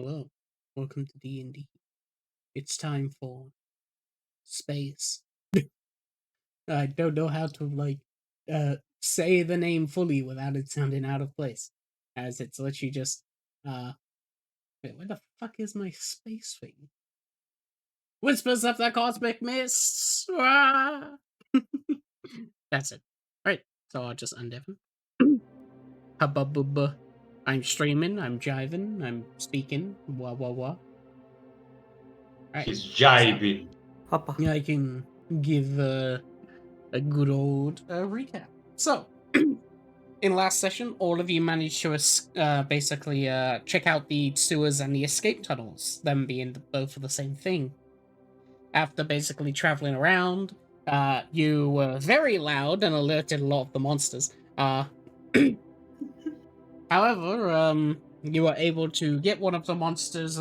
Hello, welcome to D&D. It's time for space. I don't know how to say the name fully without it sounding out of place, as it's literally just uh. Wait, where the fuck is my space thing? Whispers of the cosmic mists. Ah! That's it. Right. So I'll just undeafen. Hubba bubba. I'm streaming. I'm jiving. I'm speaking. Wah wah wah. Right. He's jiving. Papa. Yeah, I can give a good old recap. So, in last session, all of you managed to basically check out the sewers and the escape tunnels, them being both of the same thing. After basically traveling around, you were very loud and alerted a lot of the monsters. However, you were able to get one of the monsters,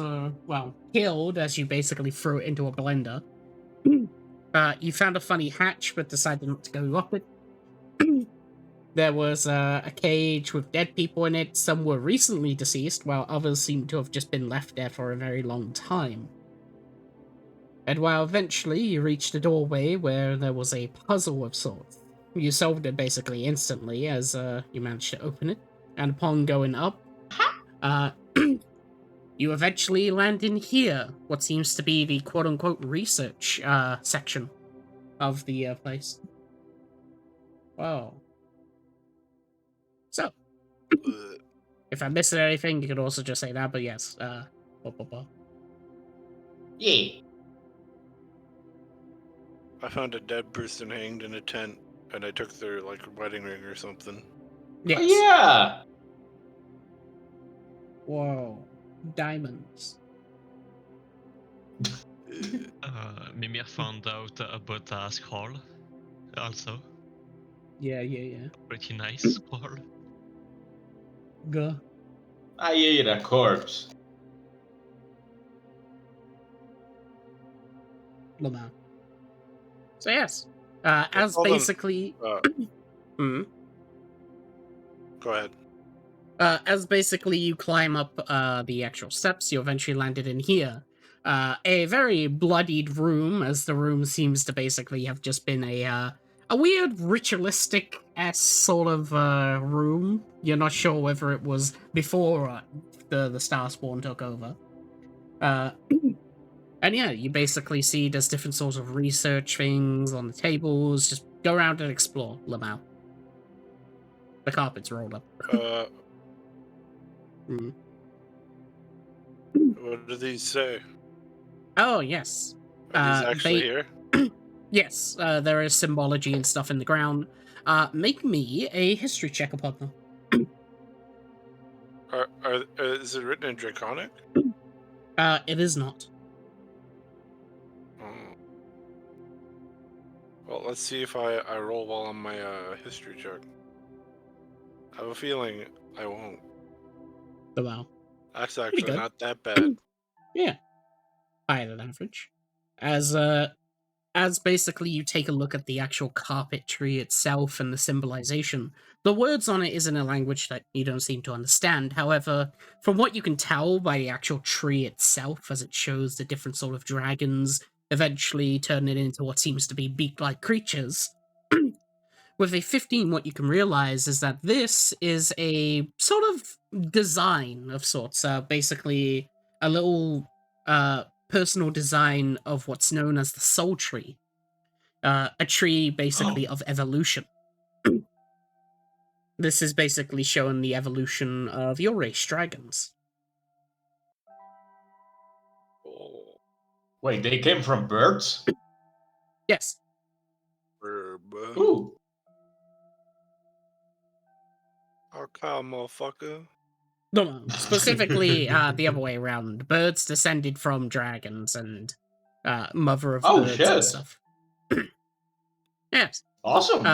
killed as you basically threw it into a blender. You found a funny hatch, but decided not to go up it. There was a cage with dead people in it. Some were recently deceased, while others seem to have just been left there for a very long time. And while eventually you reached a doorway where there was a puzzle of sorts, you solved it basically instantly as you managed to open it. And upon going up, you eventually land in here, what seems to be the quote-unquote research section of the place. Wow. So, if I missed anything, you could also just say that, but yes, Yeah. I found a dead person hanged in a tent, and I took their, wedding ring or something. Yes. Oh, yeah. Whoa. Diamonds. Mimir found out about a scroll, also. Yeah. Pretty nice scroll. Go. I ate a corpse. Lamau. So yes, as Hold on. basically... Go ahead. As basically you climb up the actual steps, you eventually landed in here. A very bloodied room, as the room seems to basically have just been a weird ritualistic-esque sort of room. You're not sure whether it was before or the Starspawn took over. And yeah, you basically see there's different sorts of research things on the tables. Just go around and explore, Lamau. The carpet's rolled up. What do these say? Oh, yes. Are these actually here? Yes, there is symbology and stuff in the ground. Make me a history check upon them. Is it written in Draconic? It is not. Oh. Well, let's see if I roll well on my history check. I have a feeling I won't. Oh, wow. That's actually good. not that bad. Yeah. Higher than average. As basically you take a look at the actual carpetry itself and the symbolization, the words on it is in a language that you don't seem to understand. However, from what you can tell by the actual tree itself, as it shows the different sort of dragons eventually turn it into what seems to be beak-like creatures, with a 15, what you can realize is that this is a sort of design of sorts. Basically, a little personal design of what's known as the Soul Tree. A tree, basically, of evolution. This is basically showing the evolution of your race, dragons. Wait, they came from birds? Yes. Ooh. Okay, motherfucker. No, specifically the other way around. Birds descended from dragons and mother of birds shit. and stuff. Yes. Awesome.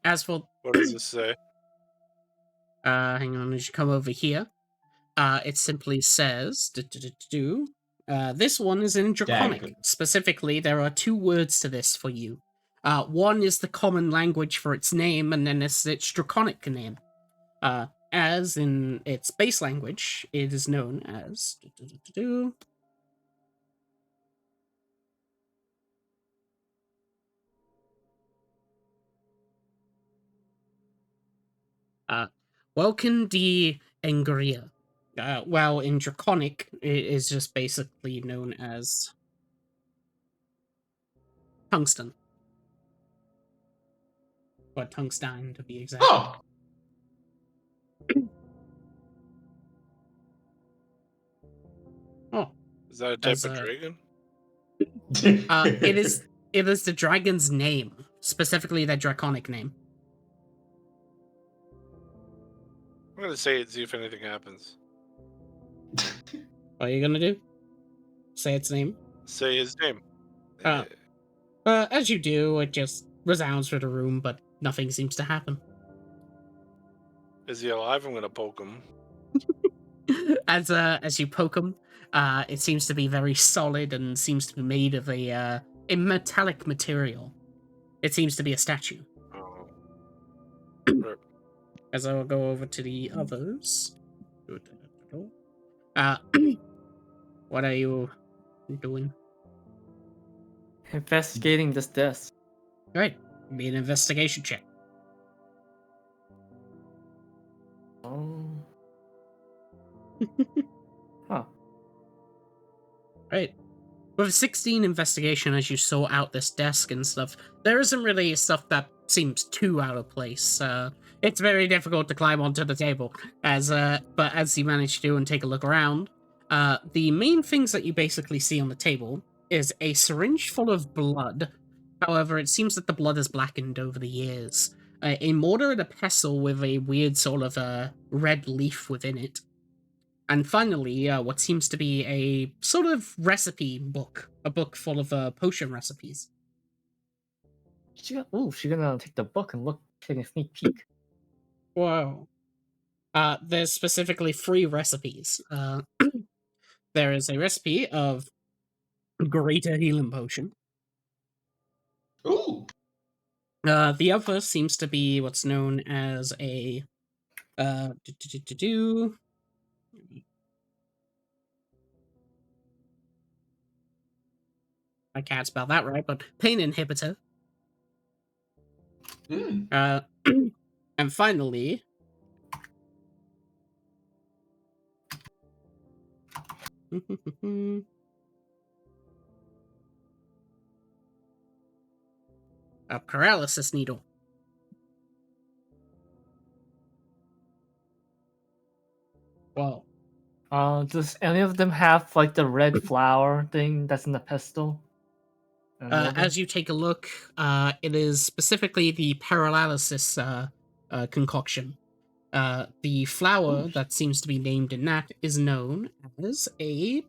As for... What does this say? hang on, as you come over here, it simply says... this one is in Draconic. Dang. Specifically, there are 2 words to this for you. One is the common language for its name, and then it's its Draconic name. as in its base language, it is known as Welken die Engria. Well, in Draconic, it is just basically known as tungsten. Or tungsten, to be exact. Oh. Oh, Is that a type As of a- dragon? it is the dragon's name, specifically their Draconic name. I'm gonna say it, see if anything happens. What are you gonna do? Say its name? Say his name. Uh, as you do, it just resounds through the room, but nothing seems to happen. Is he alive? I'm gonna poke him. As you poke him, it seems to be very solid and seems to be made of a metallic material. It seems to be a statue. Oh. As I will go over to the others. What are you doing? Investigating this desk. Right, be an investigation check. Oh. Huh. Right. With a 16 investigation, as you sort out this desk and stuff, there isn't really stuff that seems too out of place. It's very difficult to climb onto the table, but as you manage to do and take a look around, the main things that you basically see on the table is a syringe full of blood. However, it seems that the blood has blackened over the years. A mortar and a pestle with a weird sort of red leaf within it. And finally, what seems to be a sort of recipe book, a book full of potion recipes. She's gonna take the book and take a sneak peek. Whoa. There's specifically 3 recipes. There is a recipe of greater healing potion. Ooh. The other seems to be what's known as a I can't spell that right, but pain inhibitor. Mm. And finally, a paralysis needle. Whoa. Does any of them have like the red flower thing that's in the pestle? As you take a look, it is specifically the paralysis concoction. The flower that seems to be named in that is known as a.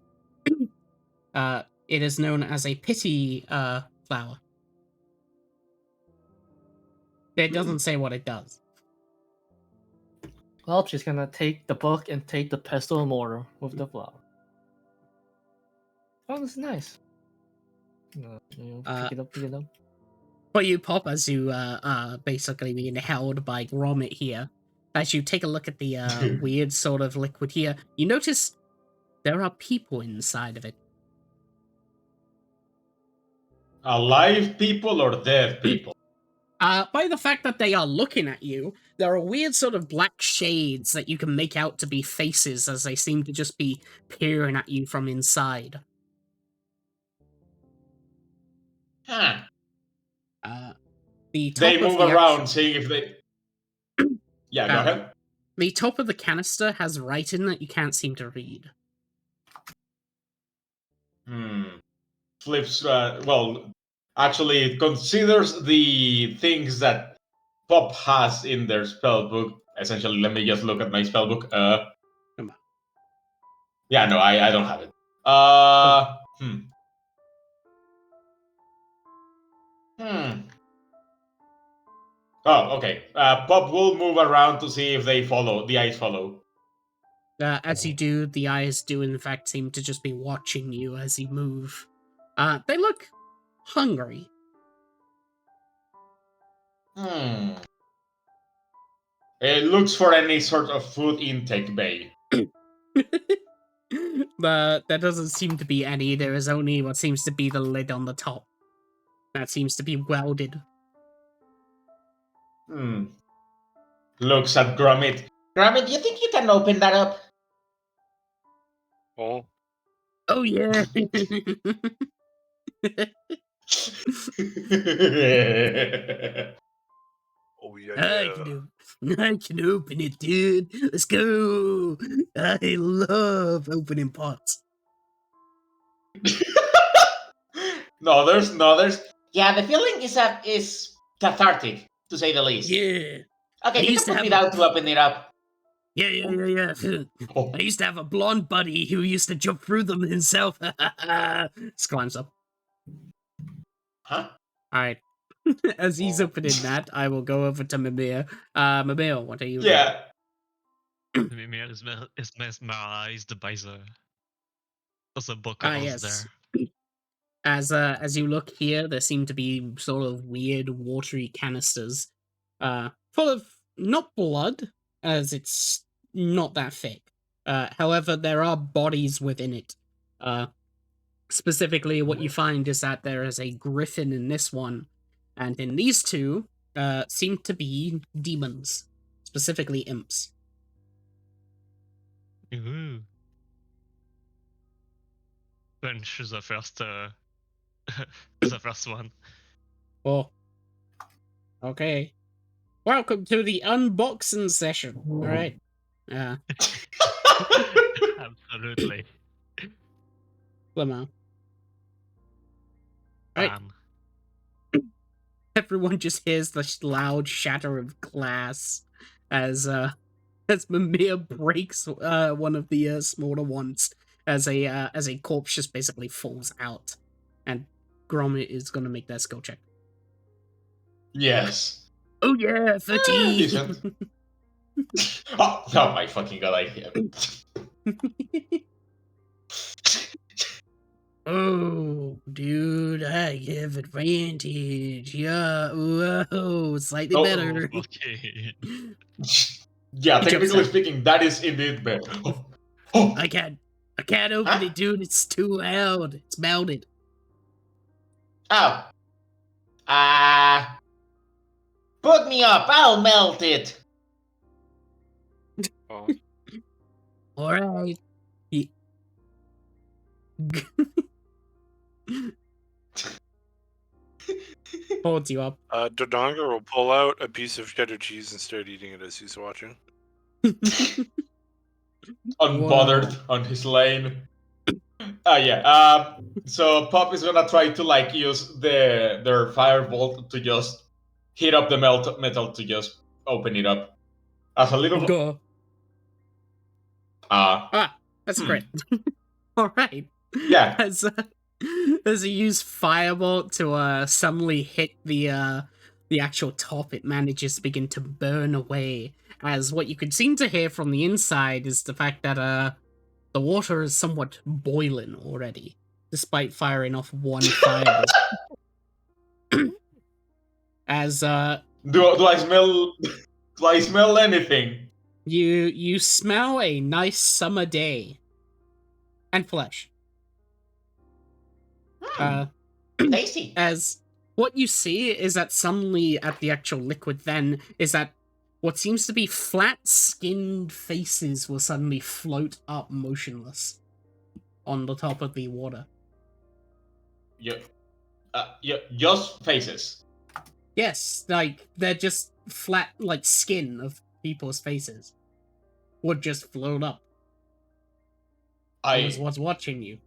It is known as a pity flower. It doesn't say what it does. Well, she's gonna take the book and take the pestle and mortar with the flower. Oh, that's nice. Pick it up. But you pop as you basically being held by Gromit here. As you take a look at the weird sort of liquid here, you notice there are people inside of it. Alive people or dead people? By the fact that they are looking at you, there are weird sort of black shades that you can make out to be faces as they seem to just be peering at you from inside. Huh. The top They of move the around, seeing if they. Yeah, go ahead. The top of the canister has writing that you can't seem to read. Flips. Well, actually, it considers the things that Pop has in their spellbook. Essentially, let me just look at my spellbook. Come on. Yeah, no, I don't have it. Oh, okay. Pop will move around to see if they follow. The eyes follow. As you do, the eyes do in fact seem to just be watching you as you move. They look hungry. It looks for any sort of food intake bay. But there doesn't seem to be any. There is only what seems to be the lid on the top. That seems to be welded. Looks at Gromit. Gromit, you think you can open that up? Oh, Oh yeah. oh yeah, I yeah. can open it, dude. Let's go. I love opening pots. there's. Yeah, the feeling is cathartic, to say the least. Yeah. Okay, I you used can to put me have down to open it up. Yeah. Oh. I used to have a blonde buddy who used to jump through them himself. Just climbs up. Huh? Alright. As he's Oh. opening that, I will go over to Mimir. Mimir, what are you doing? Yeah. Mimir is mesmerized by the book of Yes. there. As you look here, there seem to be sort of weird watery canisters, full of not blood, as it's not that thick. However, there are bodies within it. Specifically, what you find is that there is a griffin in this one, and in these two, seem to be demons, specifically imps. Ooh. Punch is the first the first one. Oh, okay. Welcome to the unboxing session. All right. Absolutely. Limo. Right. Bam. Everyone just hears the loud shatter of glass as Mimir breaks one of the smaller ones as a corpse just basically falls out, and Gromit is gonna make that skill check. Yes. Oh yeah, 13. Decent. Oh my fucking god! Oh, dude, I have advantage. Yeah, whoa, slightly Oh, better. Okay. Yeah, He jumps technically out. speaking, that is indeed better. Oh. I can't open Huh? it, dude. It's too loud. It's melted. Oh. Put me up. I'll melt it. Oh. All right. He... holds you up. Dodonga will pull out a piece of cheddar cheese and start eating it as he's watching. Unbothered Whoa. on his lane. Yeah. So Pop is gonna try to like use their firebolt to just heat up the metal to just open it up. As a little. Go. That's great. All right. Yeah. As he used firebolt to suddenly hit the actual top, it manages to begin to burn away. As what you could seem to hear from the inside is the fact that the water is somewhat boiling already, despite firing off one firebolt. As Do I smell? Do I smell anything? you smell a nice summer day and flesh. Tasty. As what you see is that suddenly at the actual liquid then is that what seems to be flat-skinned faces will suddenly float up motionless on the top of the water. Yeah. Just faces. Yes, like they're just flat, like skin of people's faces would just float up. Was what's watching you.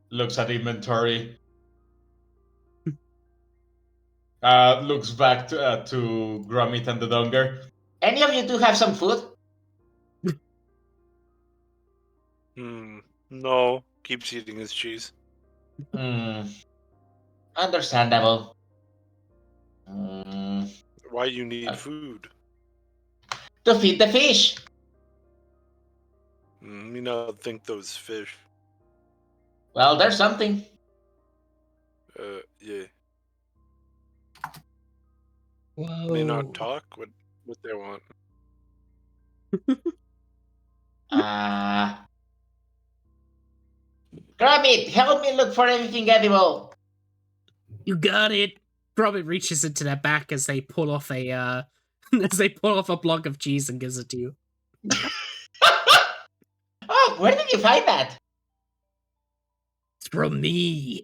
Looks at inventory. Looks back to Gromit and the Donger. Any of you do have some food? No. Keeps eating his cheese. Understandable. Why you need food? To feed the fish. You know, think those fish. Well, there's something. Yeah. May Whoa. not talk. What they want. Gromit, help me look for anything edible. You got it. Gromit reaches into their back as they pull off a as they pull off a block of cheese and gives it to you. Oh, where did you find that? It's from me.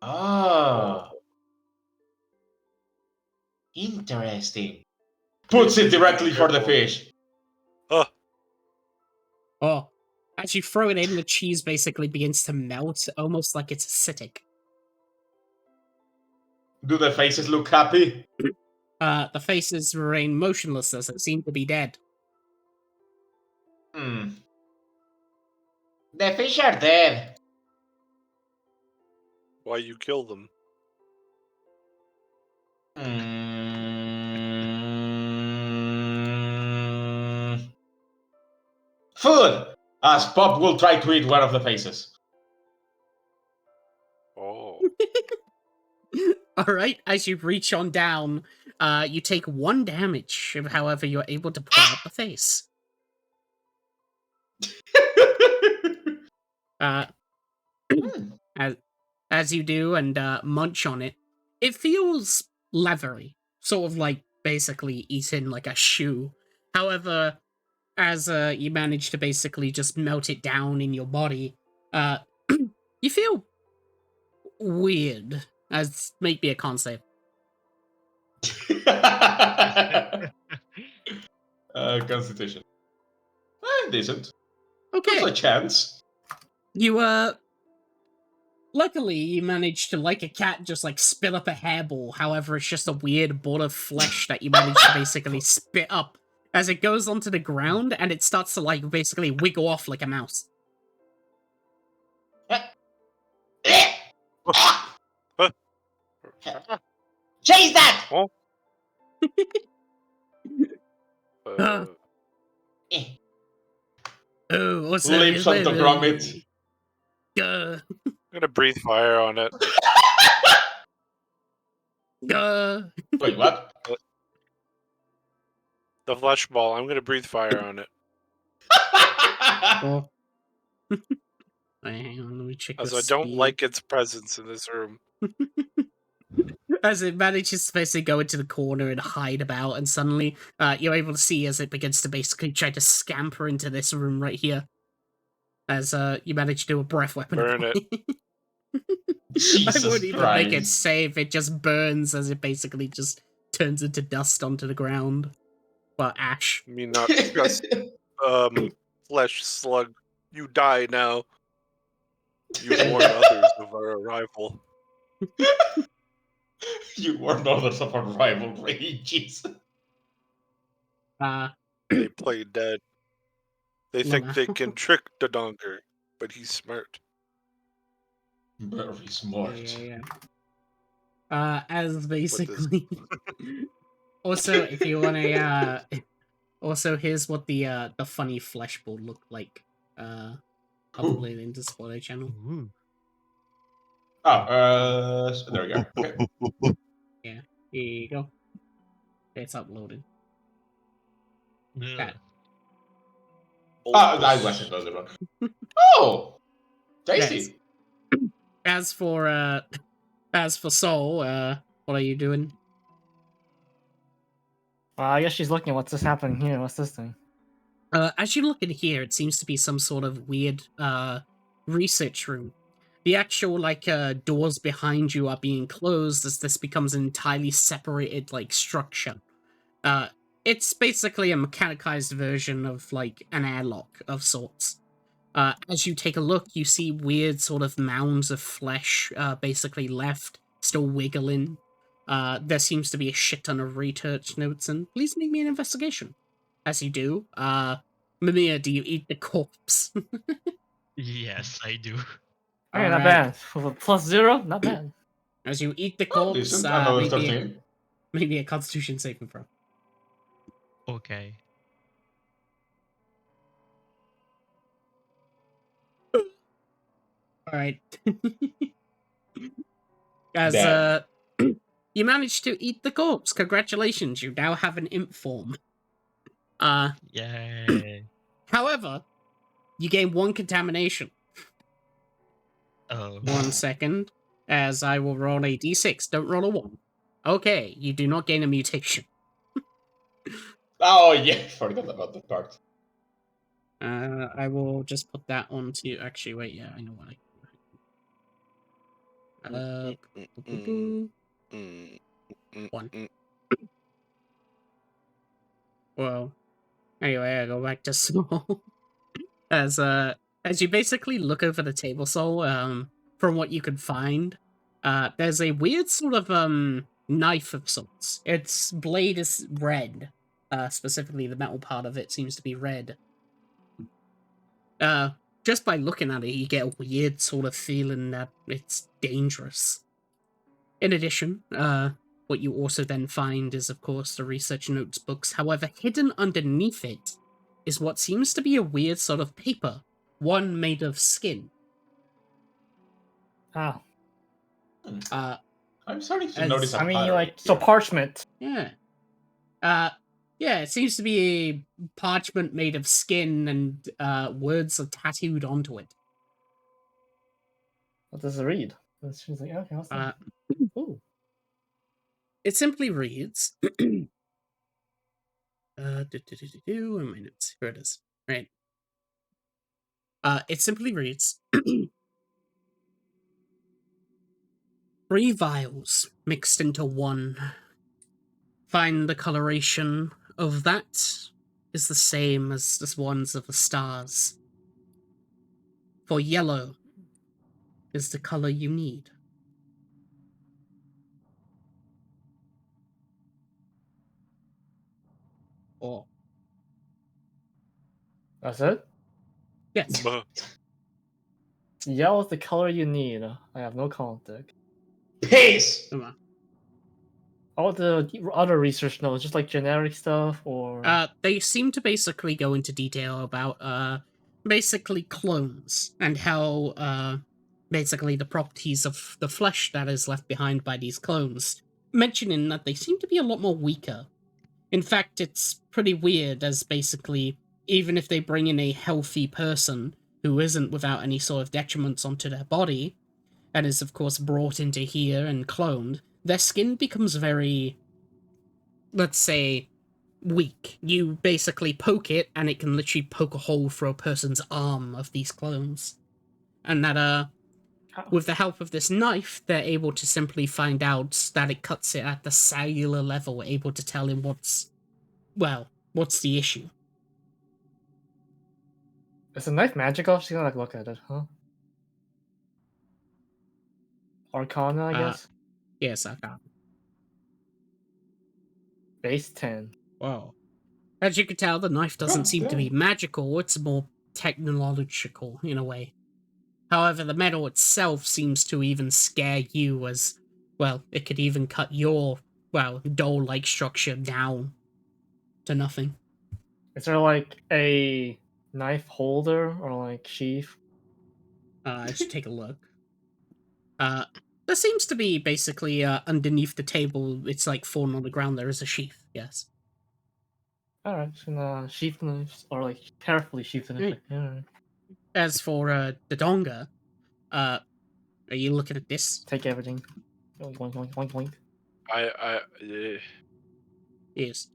Oh, interesting. Puts it directly for the fish. Oh, Oh, as you throw it in, the cheese basically begins to melt, almost like it's acidic. Do the faces look happy? The faces remain motionless as it seem to be dead. The fish are dead. why you kill them? Food! As Pop will try to eat one of the faces. Oh, Alright, as you reach on down, you take 1 damage, however you're able to pull out the face. Uh, as you do and munch on it, it feels leathery, sort of like basically eating like a shoe. However, as you manage to basically just melt it down in your body, you feel weird, as maybe a concept. Constitution. Decent. Okay, There's a chance. you luckily, you managed to, like a cat, just like spit up a hairball. However, it's just a weird ball of flesh that you managed to basically spit up as it goes onto the ground and it starts to like basically wiggle off like a mouse. Chase that! uh, Oh, what's Lips on the grommet. I'm gonna breathe fire on it. Wait, what? The flesh ball. I'm gonna breathe fire on it. Oh. Hang on, let me check As the I don't speed. like its presence in this room. As it manages to basically go into the corner and hide about, and suddenly you're able to see as it begins to basically try to scamper into this room right here. As you manage to do a breath weapon. Burn it. Jesus I won't even make it Christ. save, it just burns as it basically just turns into dust onto the ground. Well, ash. Me not trust flesh slug. You die now. You warn others of our arrival. You warned others of our rivalry, jeez. They play dead. They think Well, they can trick the Donker, but he's smart. Very smart. yeah. As basically... Also, if you want to, also, here's what the funny flesh ball looked like. I'll upload it into spoiler channel. Ooh. Oh, there we go. Okay. Yeah, here you go. It's uploaded. Ugh. That. I wasn't the one. Oh! Tasty! As for Soul, what are you doing? I guess she's looking at what's this happening here. What's this thing? As you look in here, it seems to be some sort of weird research room. The actual doors behind you are being closed as this becomes an entirely separated structure. It's basically a mechanized version of an airlock of sorts. As you take a look, you see weird sort of mounds of flesh basically left, still wiggling. There seems to be a shit ton of research notes, and please make me an investigation. As you do, Mimir, do you eat the corpse? Yes, I do. Okay, not bad. With a +0, not bad. As you eat the Oh, corpse, decent. Another maybe 13. maybe a Constitution saving throw. Okay. All right. As Damn. You managed to eat the corpse. Congratulations, you now have an imp form. Yay. However, you gain 1 contamination. Oh. 1 second, as I will roll a d6. Don't roll a 1. Okay, you do not gain a mutation. Oh yeah, forgot about that part. I will just put that on to... Actually, wait, yeah, I know what One. Well, anyway, I go back to Soul. As you basically look over the table, Soul, from what you can find, there's a weird sort of knife of sorts. Its blade is red. Specifically, the metal part of it seems to be red. Just by looking at it, you get a weird sort of feeling that it's dangerous. In addition, what you also then find is, of course, the research notes books. However, hidden underneath it is what seems to be a weird sort of paper, one made of skin. Oh, I'm starting to As- notice a I mean, pattern like, so here. parchment. Yeah. Yeah, it seems to be a parchment made of skin and words are tattooed onto it. What does it read? She's like, okay, what's that? Ooh. It simply reads... a minute. Here it is. Right. It simply reads... 3 vials mixed into one. Find the coloration of that is the same as the ones of the stars. For yellow is the color you need. Or That's it? yes. Yellow is the color you need. I have no contact. Peace! Come on. All the other research notes, just like generic stuff, or They seem to basically go into detail about basically clones and how basically the properties of the flesh that is left behind by these clones, mentioning that they seem to be a lot more weaker. In fact, it's pretty weird as basically, even if they bring in a healthy person who isn't without any sort of detriments onto their body, and is of course brought into here and cloned, their skin becomes very, let's say, weak. You basically poke it, and it can literally poke a hole through a person's arm of these clones. And that, with the help of this knife, they're able to simply find out that it cuts it at the cellular level, able to tell him what's the issue. is the knife magical? She's gonna like look at it, huh? Arcana, I guess. Yes, I got it. Base 10. Whoa. As you can tell, the knife doesn't God seem to be damn. magical, it's more technological in a way. However, the metal itself seems to even scare you as, well, it could even cut your, doll-like structure down to nothing. Is there like a knife holder or like sheath? I should take a look. There seems to be basically, underneath the table, it's like fallen on the ground, there is a sheath, yes. Alright, just gonna sheath the knives, or like carefully sheath the knife. Alright. As for, the donga, are you looking at this? Take everything. Oink, oink, oink, oink, oink. Yeah, Yes.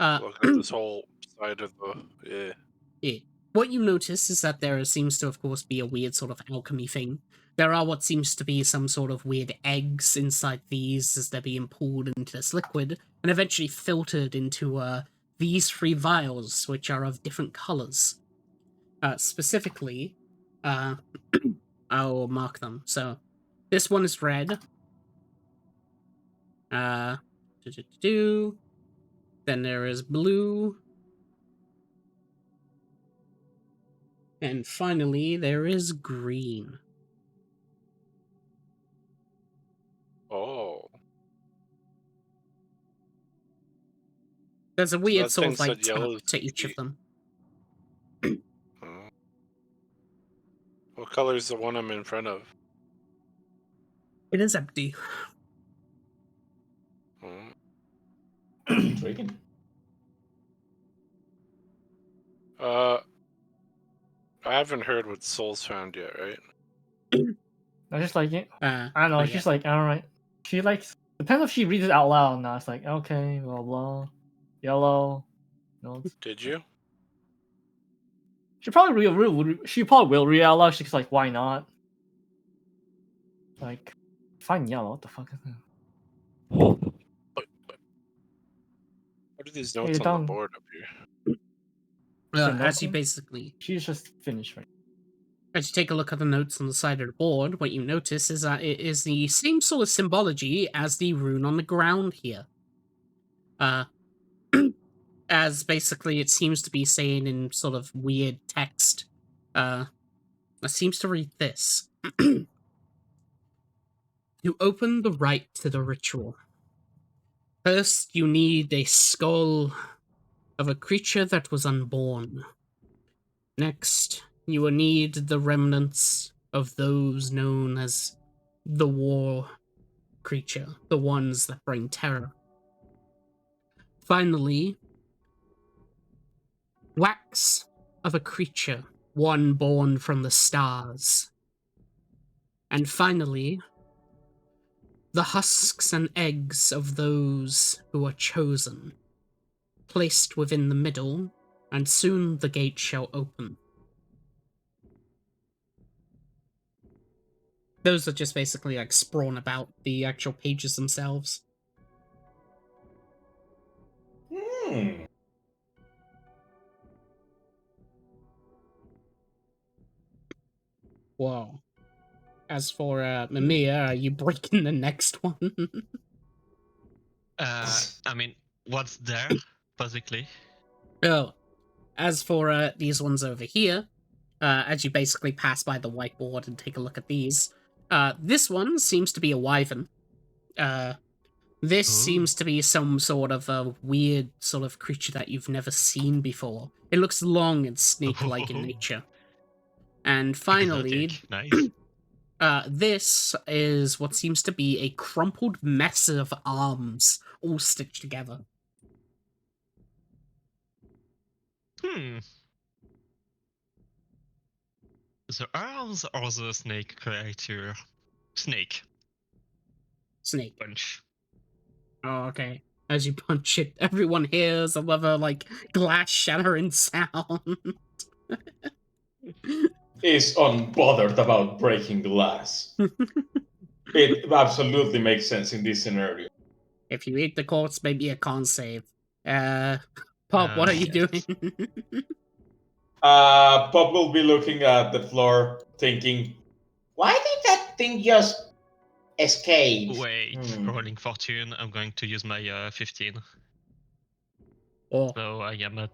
look at this whole side of the Yeah. What you notice is that there seems to, of course, be a weird sort of alchemy thing. There are what seems to be some sort of weird eggs inside these as they're being poured into this liquid and eventually filtered into these 3 vials, which are of different colors. Specifically, I'll mark them. So, this one is red. Then there is blue. And finally, there is green. Oh. There's a So weird that sort thing of like said yellow tap to each of them. Oh. What color is the one I'm in front of? It is empty. Intriguing. I haven't heard what Soul's found yet, right? I just like it. I don't know. not She's yet. like, all right. She likes. Depends if she reads it out loud. Now it's like, okay, blah blah, yellow. Notes. Did you? She probably she probably will read it out loud. She's like, why not? Like, find yellow. What the fuck is that? But what are these Hey, notes you're on done. the board up here? So As you nothing? basically, She's just finished, right? as you take a look at the notes on the side of the board, what you notice is that it is the same sort of symbology as the rune on the ground here. As basically it seems to be saying in sort of weird text. It seems to read this. You open the rite to the ritual. First, you need a skull of a creature that was unborn. Next, you will need the remnants of those known as the war creature, the ones that bring terror. Finally, wax of a creature, one born from the stars. And finally, the husks and eggs of those who are chosen, placed within the middle, and soon the gate shall open. Those are just basically like sprawn about the actual pages themselves. Hmm. Whoa. As for Mamiya, are you breaking the next one? I mean, what's there, basically? Oh, as for these ones over here, as you basically pass by the whiteboard and take a look at these, this one seems to be a wyvern. This Ooh. seems to be some sort of a weird sort of creature that you've never seen before. It looks long and snake-like in Ooh. nature. And finally, Exotic, nice. this is what seems to be a crumpled mess of arms, all stitched together. Hmm. The arms or the snake creature? Snake Snake. punch. Oh, okay. As you punch it, everyone hears another, like, glass shattering sound. Is unbothered about breaking glass. It absolutely makes sense in this scenario. If you eat the corpse, maybe a con save. Pop, what are you Yes. doing? Pop will be looking at the floor, thinking, "Why did that thing just escape?" Wait, Hmm. rolling fortune. I'm going to use my 15. Oh, So I am at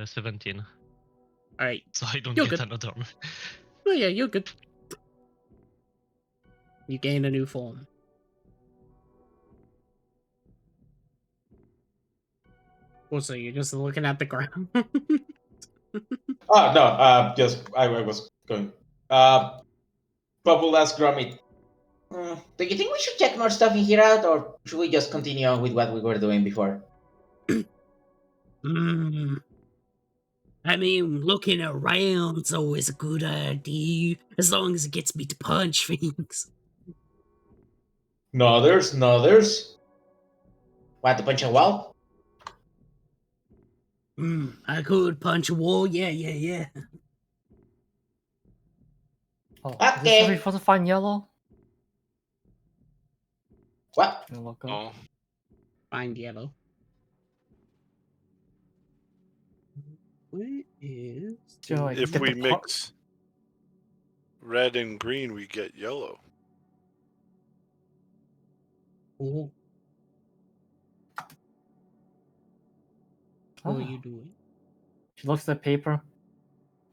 17. alright. So I don't You're get good. another. Oh yeah, you're good. You gain a new form. Also, you're just looking at the ground. No, just I was going. Pop will ask Gromit, "Do you think we should check more stuff in here out, or should we just continue on with what we were doing before?" Hmm. I mean, looking around's always a good idea, as long as it gets me to punch things. No, there's. Want to punch a wall? I could punch a wall, yeah. Oh, is this where Okay. we're supposed to find yellow? What? Gonna look up. Oh, Find yellow. Where is... So, like, if get we the part. mix red and green, we get yellow. Oh, what are Oh. you doing? She looks at the paper.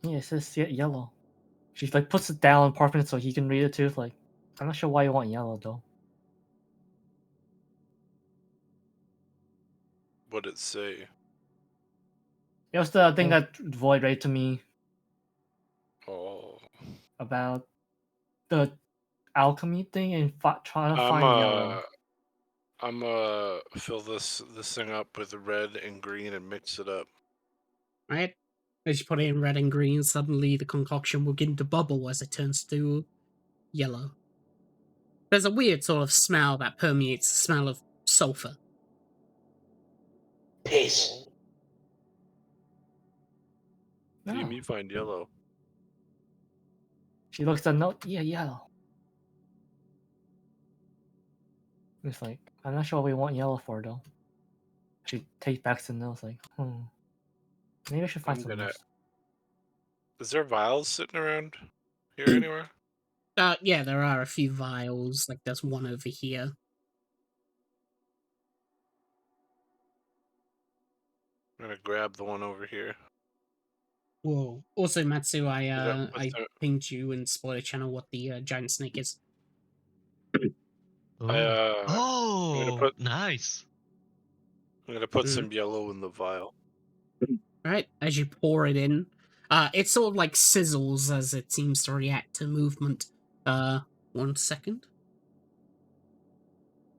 Yeah, it says yellow. She like puts it down, parking it so he can read it too. Like, I'm not sure why you want yellow though. What'd it say? It was the thing Oh. that Void read to me Oh, about the alchemy thing and trying to I'm find yellow. I'm fill this thing up with red and green and mix it up. Right? As you put it in red and green, suddenly the concoction will begin to bubble as it turns to yellow. There's a weird sort of smell that permeates the smell of sulfur. Piss. See No. me find yellow. She looks at the note. Yeah, yellow. It's like, I'm not sure what we want yellow for, though. She takes back the note, like, maybe I should find I'm something gonna- else. Is there vials sitting around here anywhere? Yeah, there are a few vials. Like, there's one over here. I'm gonna grab the one over here. Whoa. Also, Matsu, I what's I the- pinged you in spoiler channel what the giant snake is. Oh, I'm gonna put nice. some yellow in the vial. Right? As you pour it in, it sort of like sizzles as it seems to react to movement. 1 second.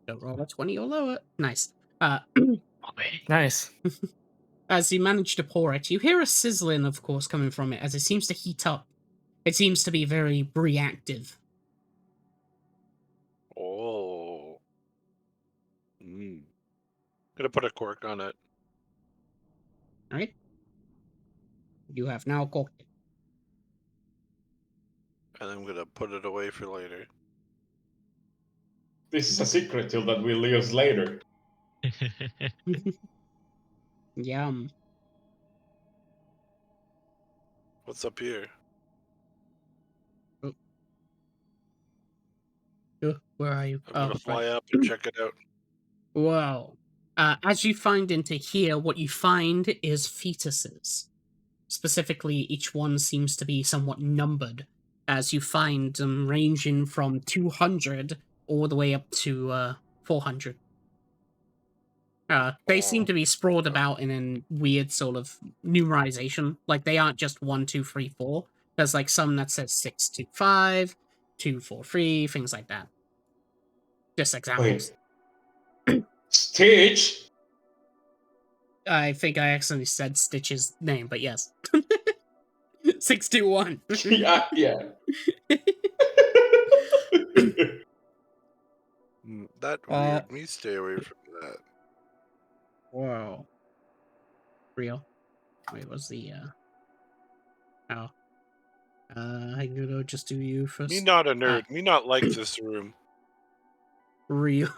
Don't roll a 20 or lower. Nice. Nice. As you manage to pour it, you hear a sizzling, of course, coming from it as it seems to heat up. It seems to be very reactive. Oh. Gonna put a cork on it. Right? You have now corked it. And I'm gonna put it away for later. This is a secret till that we'll use later. Yum. What's up here? Where are you? I'm gonna Oh, fly right. up and check it out. Whoa. As you find into here, what you find is fetuses. Specifically, each one seems to be somewhat numbered, as you find them ranging from 200 all the way up to 400. They seem to be sprawled about in a weird sort of numerization. Like, they aren't just 1, 2, 3, 4. There's like some that says 6, 2, 5, 2, 4, 3, things like that. Just examples. Wait. Stitch? I think I accidentally said Stitch's name, but yes. 621. Yeah. That weird. Me stay away from that. Whoa. Real. Wait, what's the oh. I'm gonna just do you first. Me not a nerd. Me not like this room. Real.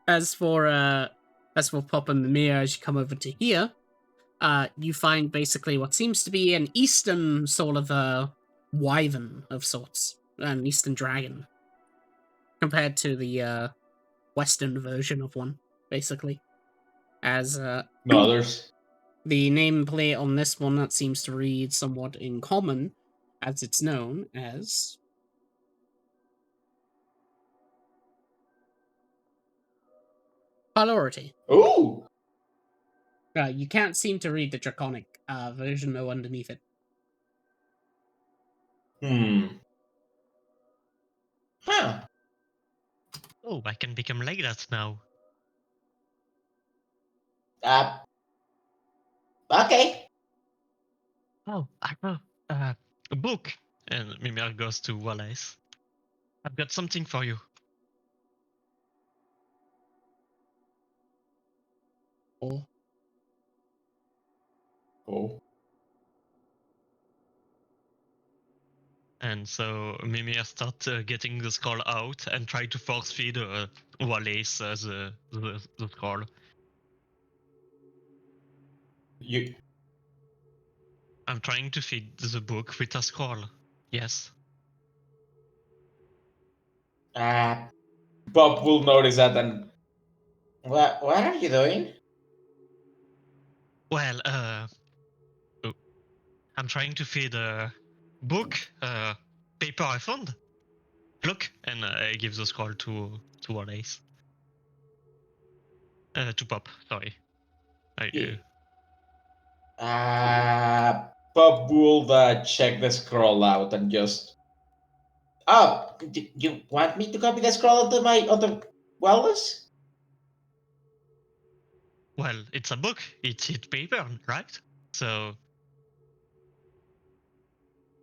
As for Pop and Mimir, as you come over to here, you find basically what seems to be an eastern sort of wyvern of sorts. An eastern dragon. Compared to the western version of one, basically. As No, there's. the nameplate on this one that seems to read somewhat in common, as it's known as Priority. Ooh! You can't seem to read the draconic version though underneath it. Huh. Oh, I can become like that now. Okay. Oh, I have a book. And Mimir goes to Wallace. I've got something for you. Oh. And so Mimir starts getting the scroll out and try to force feed Wallace the scroll. You. I'm trying to feed the book with a scroll. Yes. Bob will notice that and. What are you doing? Well, I'm trying to feed a book, paper I found. Look, and I give the scroll to Wallace. To Pop, sorry. Bob will check the scroll out and just. Oh, you want me to copy the scroll onto my Wallace? Well, it's a book. It's paper, right? So.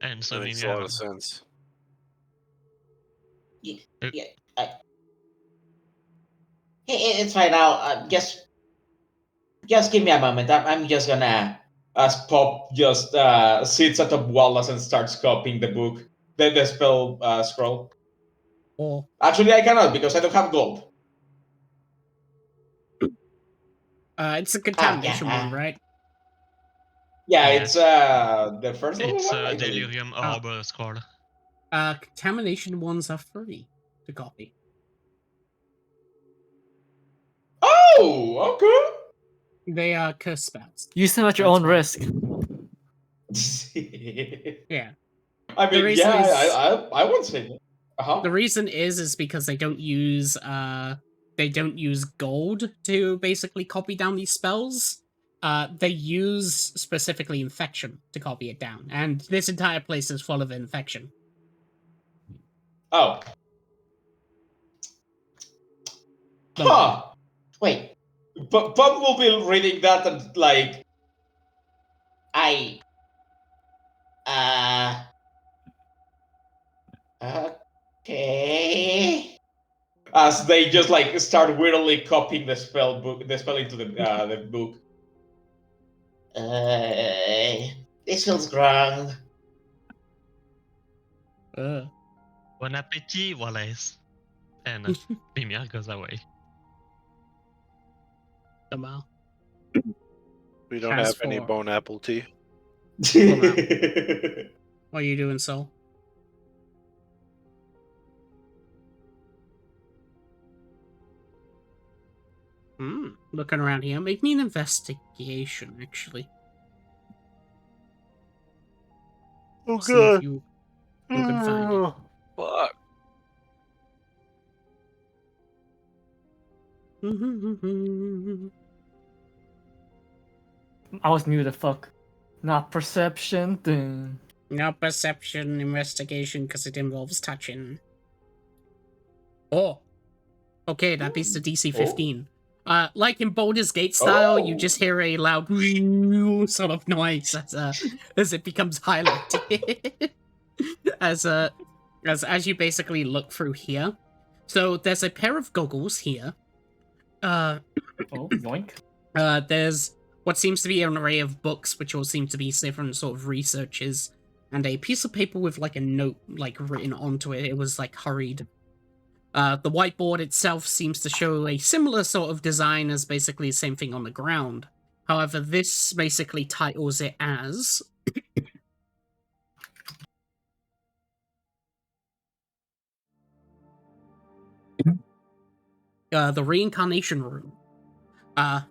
And That so makes a yeah, lot of sense. Yeah, Uh, yeah. It's fine. I'll just give me a moment. I'm just gonna. As Pop just sits atop Wallace and starts copying the book, the spell scroll. Or Actually, I cannot because I don't have gold. it's a Ah, contamination one, right? yeah, Yeah. it's the first level it's one, a I believe. delirium Oh. arbor scroll. Contamination ones are free to copy. Oh, They are curse spells. Use them at your That's own fine. risk. okay. Yeah. I The mean, reason yeah, is I won't say that. the reason is because they don't use gold to basically copy down these spells. They use specifically infection to copy it down, and this entire place is full of infection. Oh. The Huh. Wait. But Bob will be reading that and like I uh okay. As they just like start weirdly copying the spell into the book. This feels wrong. Bon appetit, Wallace. And Mimir goes away. somehow. We don't As have any for- bone apple tea. What are you doing, Soul? Looking around here. Make me an investigation, actually. Oh See if god. you can find it. Fuck. I was muted. Fuck. Not perception. Dun. No perception investigation because it involves touching. Oh. Okay, that beats the DC 15. Like in Baldur's Gate style, you just hear a loud sort of noise as it becomes highlighted. as you basically look through here. So there's a pair of goggles here. Oh, yoink. There's what seems to be an array of books, which all seem to be different sort of researches, and a piece of paper with like a note like written onto it. It was like hurried. The whiteboard itself seems to show a similar sort of design as basically the same thing on the ground. However, this basically titles it as the Reincarnation Room. Oh.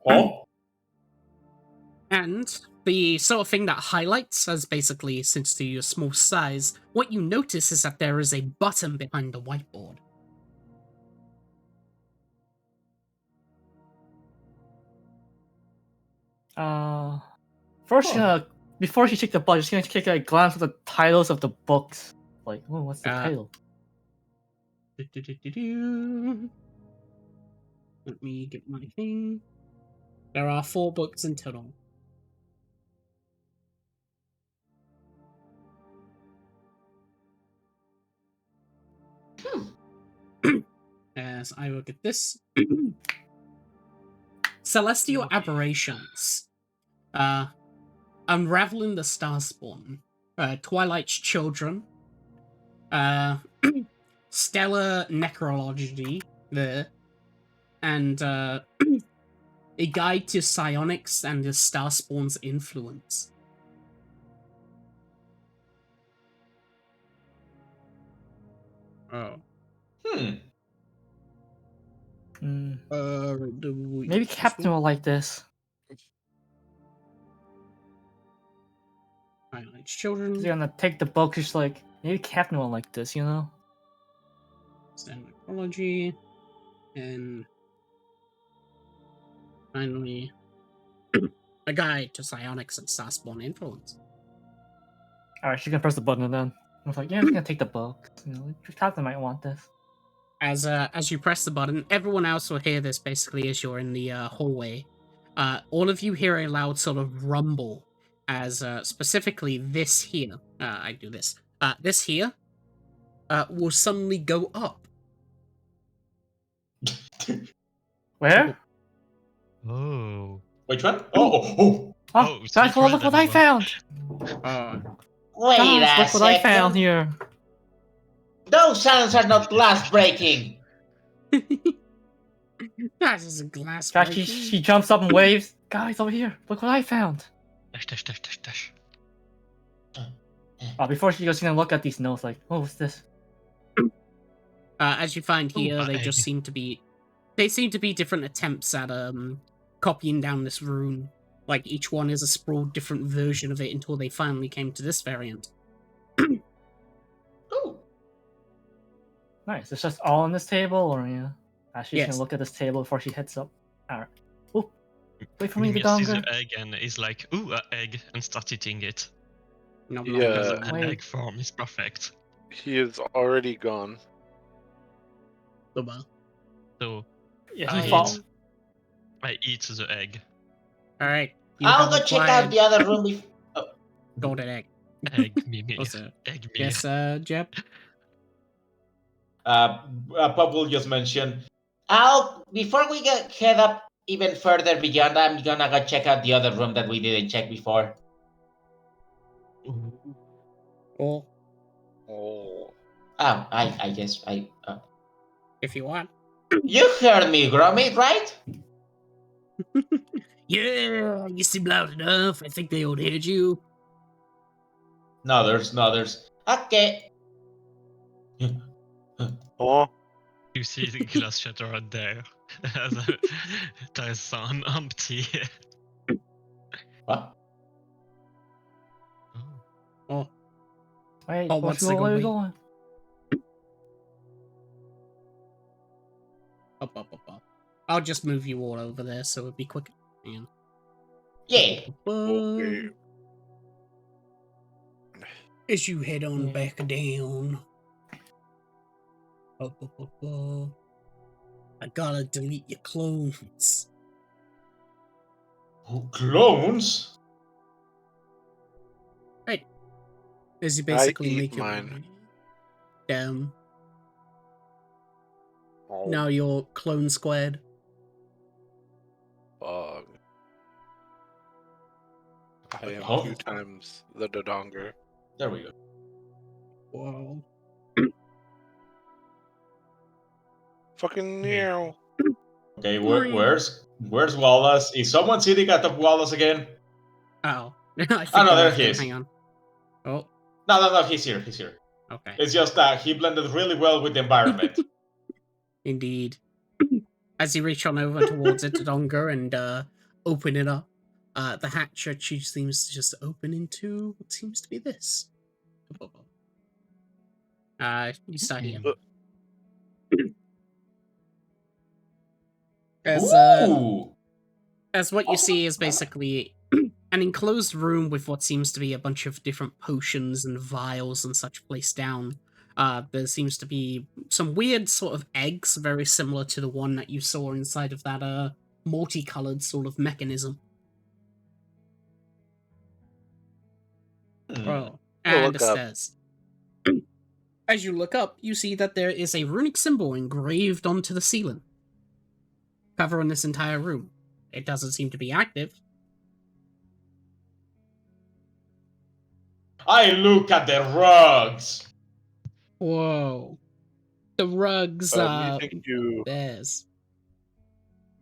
Oh. And the sort of thing that highlights, as basically, since to your small size, what you notice is that there is a button behind the whiteboard. First, before she checked the budget, she's gonna take a glance at the titles of the books. Like, oh, what's the title? Let me get my thing. There are 4 books in total. As I look at this. Celestial Aberrations. Unraveling the Starspawn. Twilight's Children. Stellar Necrology. And A Guide to Psionics and the Starspawn's Influence. Oh. Maybe Captain will like this. Twilight's Children. He's gonna take the book. He's like, maybe Captain will like this, you know? Necrology, and finally, A Guide to Psionics and Starspawn Influence. Alright, she can press the button and then I was like, yeah, I'm just gonna take the book. You know, Captain might want this. As you press the button, everyone else will hear this basically as you're in the hallway. All of you hear a loud sort of rumble as specifically this here. I do this. This here will suddenly go up. Where? Oh. Which one? Oh. Oh, it's guys, not look red what I anymore. found! Wait Guys, a look what I found second. here! Those sounds are not glass breaking. That is a glass Guys, breaking. she jumps up and waves. Guys, over here, look what I found! Dash. Before she goes, she's gonna look at these notes like, oh, what's this? As you find Ooh, here, an they just egg. seem to be different attempts at copying down this rune. Like each one is a sprawled different version of it until they finally came to this variant. Ooh. Nice. It's just all on this table, or yeah. She's Yes. gonna look at this table before she heads up. Alright. Oh, wait for me, the Mimir sees donger. the egg and is like, ooh, an egg, and starts eating it. Nom, Yeah. nom, Because nom, nom. an Wait. egg form is perfect. He is already gone. Well, So Yeah, I he eat. falls. I eat the egg. all right. You I'll have go check out acquired the other room before. golden egg. Egg Mimir. Also, Egg Mimir. yes, Jeb. Pop will just mention. Before we head up even further beyond, I'm gonna go check out the other room that we didn't check before. Ooh. Or Oh. Oh, I guess I. if you want. You heard me, Gromit, right? Yeah, you seem loud enough. I think they all heard you. No, there's. Okay. Oh. You see the glass shatter right there. There is some empty. What? Oh, Wait, Oh, where what's the go are we wait? going? up. I'll just move you all over there so it'll be quicker. Hang on. Yeah. Okay. As you head on Yeah. back down. I gotta delete your clones. Clones? As you basically eat make your mine. way down. Oh, Now you're clone squared. fuck. I am Oh. 2 times the Dodonger. There we go. Whoa. Fucking Okay. meow. Okay, where's Wallace? Is someone sitting at the Wallace again? Oh. I think Oh, no, I there left he him. is. Hang on. Oh, No, he's here. okay. It's just that he blended really well with the environment. Indeed. As you reach on over towards it, Donga, and open it up, the hatch actually seems to just open into what seems to be this. You start here. Ooh! As what you see is basically an enclosed room with what seems to be a bunch of different potions and vials and such placed down. There seems to be some weird sort of eggs, very similar to the one that you saw inside of that multicolored sort of mechanism. Oh, and look a up. stairs. As you look up, you see that there is a runic symbol engraved onto the ceiling, covering this entire room. It doesn't seem to be active. I look at the rugs! Whoa. The rugs You are think you bears.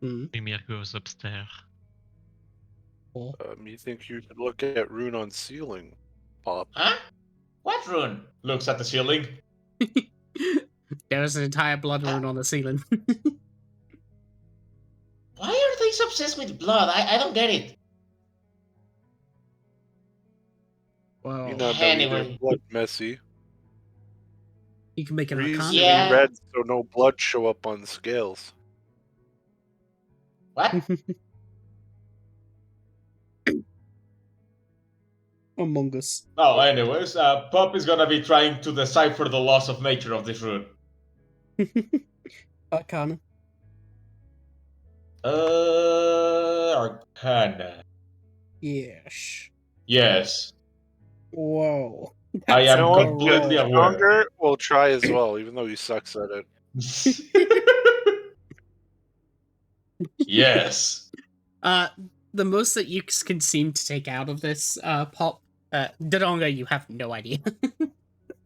Mimir goes upstairs. you think you should look at rune on ceiling, Pop? Huh? What rune? Looks at the ceiling. There's an entire blood rune on the ceiling. Why are they so obsessed with blood? I don't get it. Whoa. You know, Anyway. their blood messy. You can make an Reason arcana. Yeah. red so no blood show up on scales. What? Among Us. Oh, anyways, Pop is gonna be trying to decipher the laws of nature of this rune. Arcana. Arcana. Yes. Yes. Whoa. I That's am a You know what? completely roll. aware. Stronger will try as well, even though he sucks at it. Yes. The most that you can seem to take out of this, Pop, Dodonga, you have no idea.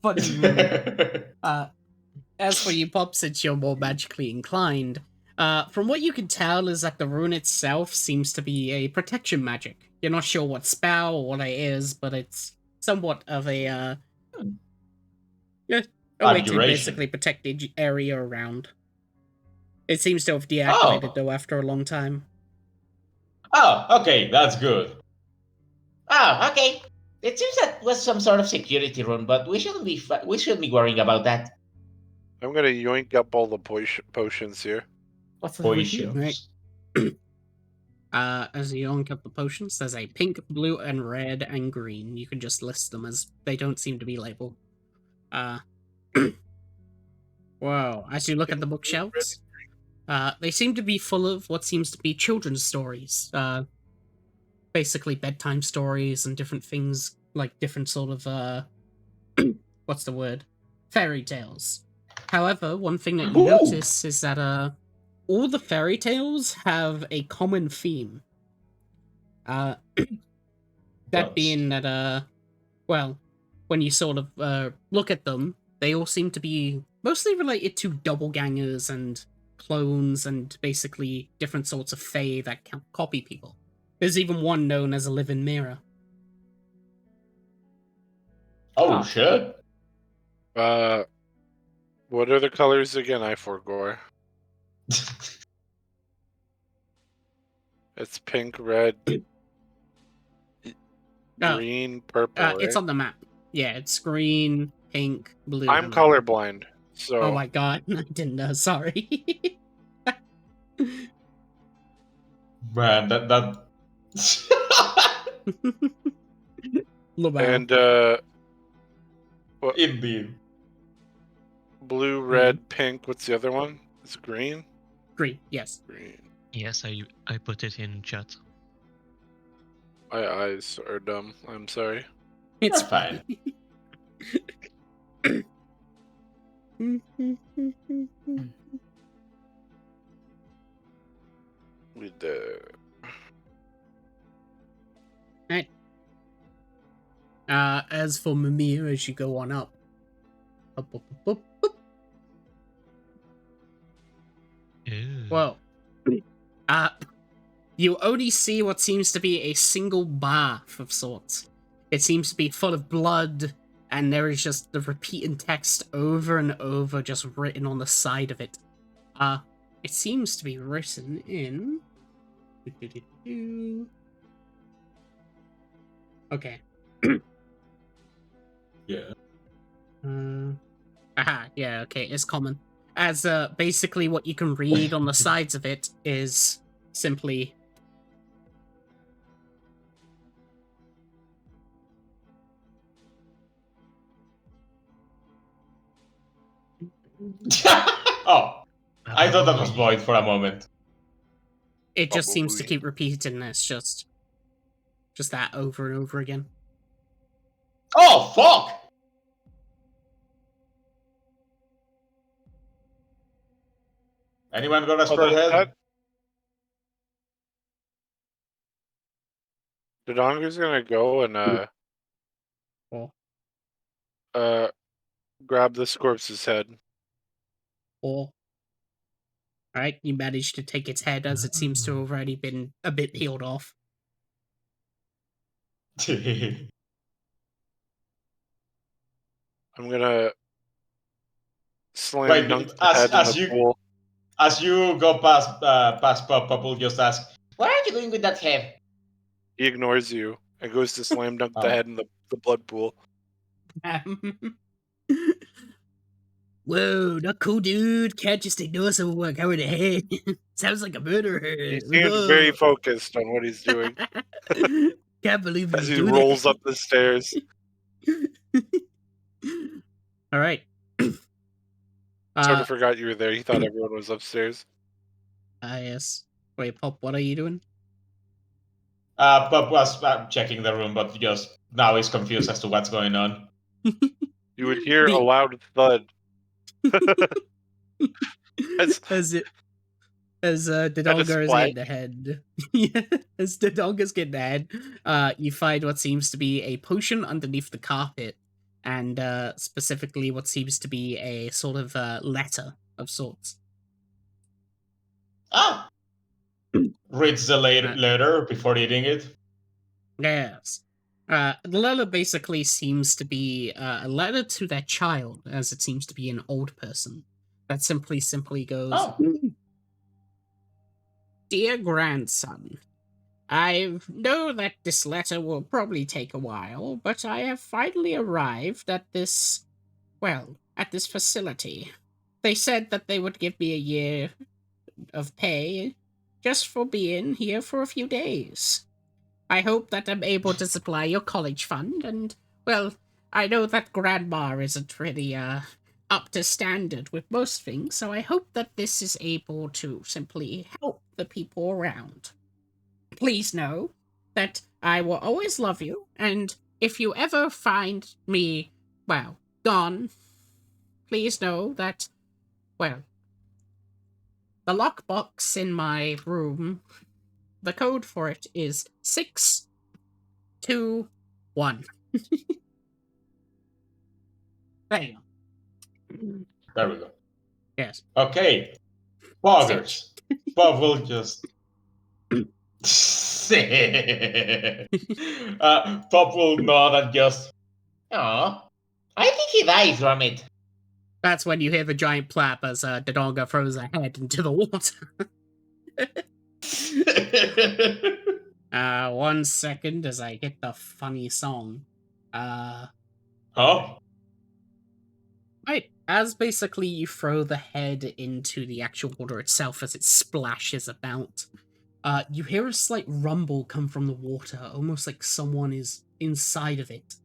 What do you mean? As for you, Pop, since you're more magically inclined, from what you can tell is that the rune itself seems to be a protection magic. You're not sure what spell or what it is, but it's somewhat of a yeah, a way to Abjuration. basically protect the area around. It seems to have deactivated Oh. though after a long time. Oh, okay, that's good. Oh, okay. It seems that was some sort of security room, but we shouldn't be worrying about that. I'm gonna yoink up all the potions here. What's this with you? Potions. As you yoink up the potions, there's a pink, blue, and red and green. You can just list them as they don't seem to be labeled. Whoa, as you look at the bookshelves, they seem to be full of what seems to be children's stories. Basically bedtime stories and different things, like different sort of, what's the word? Fairy tales. However, one thing that you Ooh. notice is that, all the fairy tales have a common theme. That Ghost. being that, well, when you sort of, look at them, they all seem to be mostly related to doppelgangers and clones and basically different sorts of fae that can copy people. There's even one known as a living mirror. Oh Ah. shit. What are the colors again? I forgot. It's pink, red, green, purple, right? It's on the map. Yeah, it's green, pink, blue. I'm and red. colorblind, so Oh my god, I didn't know. Sorry. Man, that Lamau. and indeed. blue, red, pink. What's the other one? It's green. Green, yes. Green. Yes, I put it in chat. My eyes are dumb. I'm sorry. It's You're fine. We did. As for Mimir, as you go on up. Up. Ew. Whoa. You only see what seems to be a single bath of sorts. It seems to be full of blood, and there is just the repeating text over and over just written on the side of it. It seems to be written in... Okay. Yeah. Yeah, okay, it's common. As, basically what you can read on the sides of it is simply... Oh, I thought that was void for a moment. It just seems to Probably. keep repeating this, just that over and over again. Oh fuck! Anyone got a spare that's head? The Donger's gonna go and Or, grab this corpse's head. Alright, you managed to take its head as it seems to have already been a bit peeled off. I'm gonna slam Wait, dunk the head in the pool. As you go past Pop will just ask, Where are you going with that head? He ignores you and goes to slam dunk the Oh. head in the blood pool. Whoa, not cool, dude. Can't just ignore someone covered the head. Sounds like a murderer. He seems very focused on what he's doing Can't believe as he's he doing rolls it. up the stairs. All right. Sort of forgot you were there. He thought everyone was upstairs. Yes. Wait, Pop, what are you doing? Bob was checking the room, but just now he's confused as to what's going on. You would hear a The- loud thud. As As And a Dodonga is splash. getting ahead, yeah, as Dodonga's getting ahead, you find what seems to be a potion underneath the carpet, and specifically what seems to be a sort of letter of sorts. Ah! Reads the letter before eating it. Yes. The letter basically seems to be a letter to their child, as it seems to be an old person. That simply goes, Oh. Dear grandson, I know that this letter will probably take a while, but I have finally arrived at this, at this facility. They said that they would give me a year of pay just for being here for a few days. I hope that I'm able to supply your college fund, and, I know that Grandma isn't really, up to standard with most things, so I hope that this is able to simply help the people around. Please know that I will always love you, and if you ever find me, gone, please know that, the lockbox in my room, the code for it is 621. There you go. There we go. Yes. Okay. Poggers. Bob will just. Bob will nod and just. Oh, I think he died from it. That's when you hear the giant plap as Dodonga throws her head into the water. 1 second as I get the funny song. Huh? Right. As basically you throw the head into the actual water itself as it splashes about, you hear a slight rumble come from the water, almost like someone is inside of it.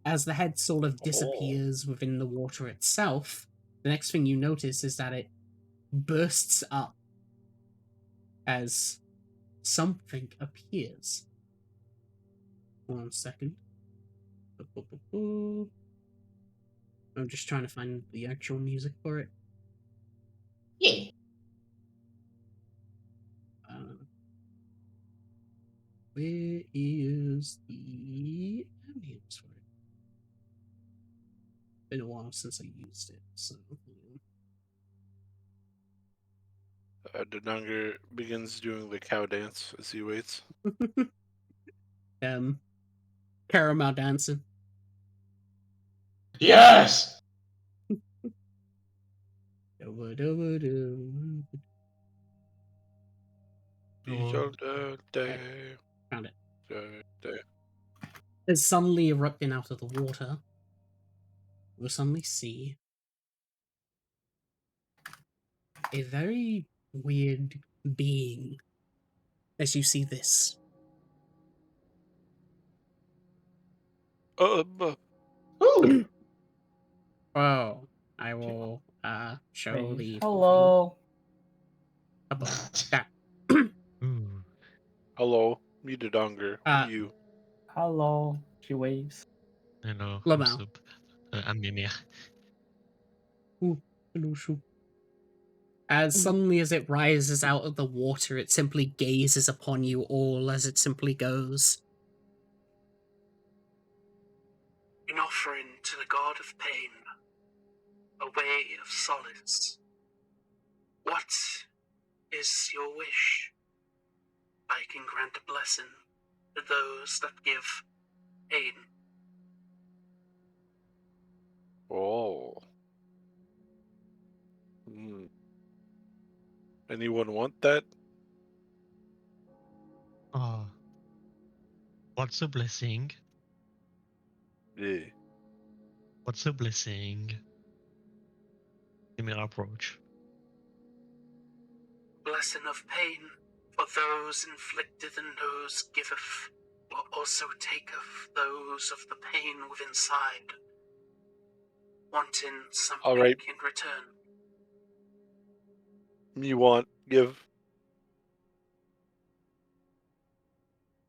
As the head sort of disappears within the water itself, the next thing you notice is that it bursts up as something appears. 1 second. I'm just trying to find the actual music for it. Yeah. Where is the ambience for it? Been a while since I used it, so. Denunger begins doing the cow dance as he waits. Caramel dancing. Yes! Found it. As suddenly erupting out of the water, you'll suddenly see a very weird being as you see this. Ooh! Oh, I will show Wait, the hello. above that. Ooh. Hello, me Denunger. You. Hello. She waves. Hello, Lamau. what's up? I'm Mimir. As suddenly as it rises out of the water, it simply gazes upon you all as it simply goes. An offering to the god of pain, a way of solace. What is your wish? I can grant a blessing to those that give pain. Oh. Anyone want that? Oh. What's a blessing? Yeah. What's a blessing? Give me an approach. Blessing of pain for those inflicted and those giveth, will also taketh those of the pain within side, wanting something All right. in return. You want, give.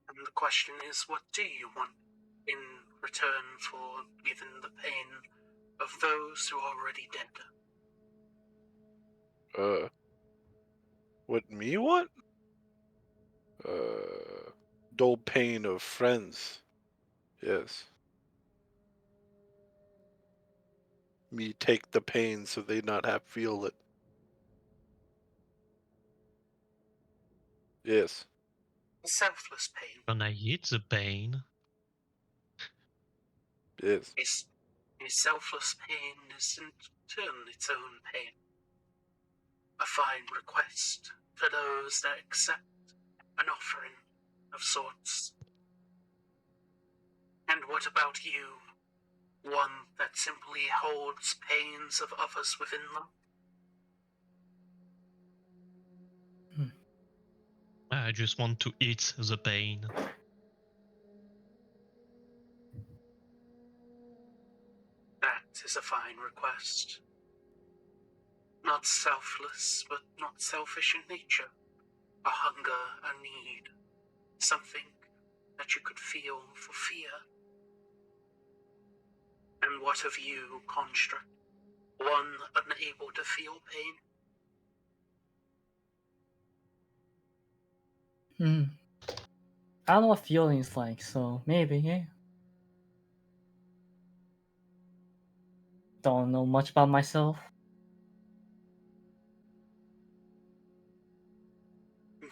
And the question is, what do you want in return for even the pain of those who are already dead? What me want? Dull pain of friends. Yes. Me take the pain so they not have feel it. Yes. Selfless pain Gonna eat the pain. Yes. is selfless pain is in turn its own pain. A fine request for those that accept an offering of sorts. And what about you? One that simply holds pains of others within them? I just want to eat the pain. That is a fine request. Not selfless, but not selfish in nature. A hunger, a need, something that you could feel for fear. And what of you, construct? One unable to feel pain? I don't know what feeling's like, so maybe, yeah. Don't know much about myself.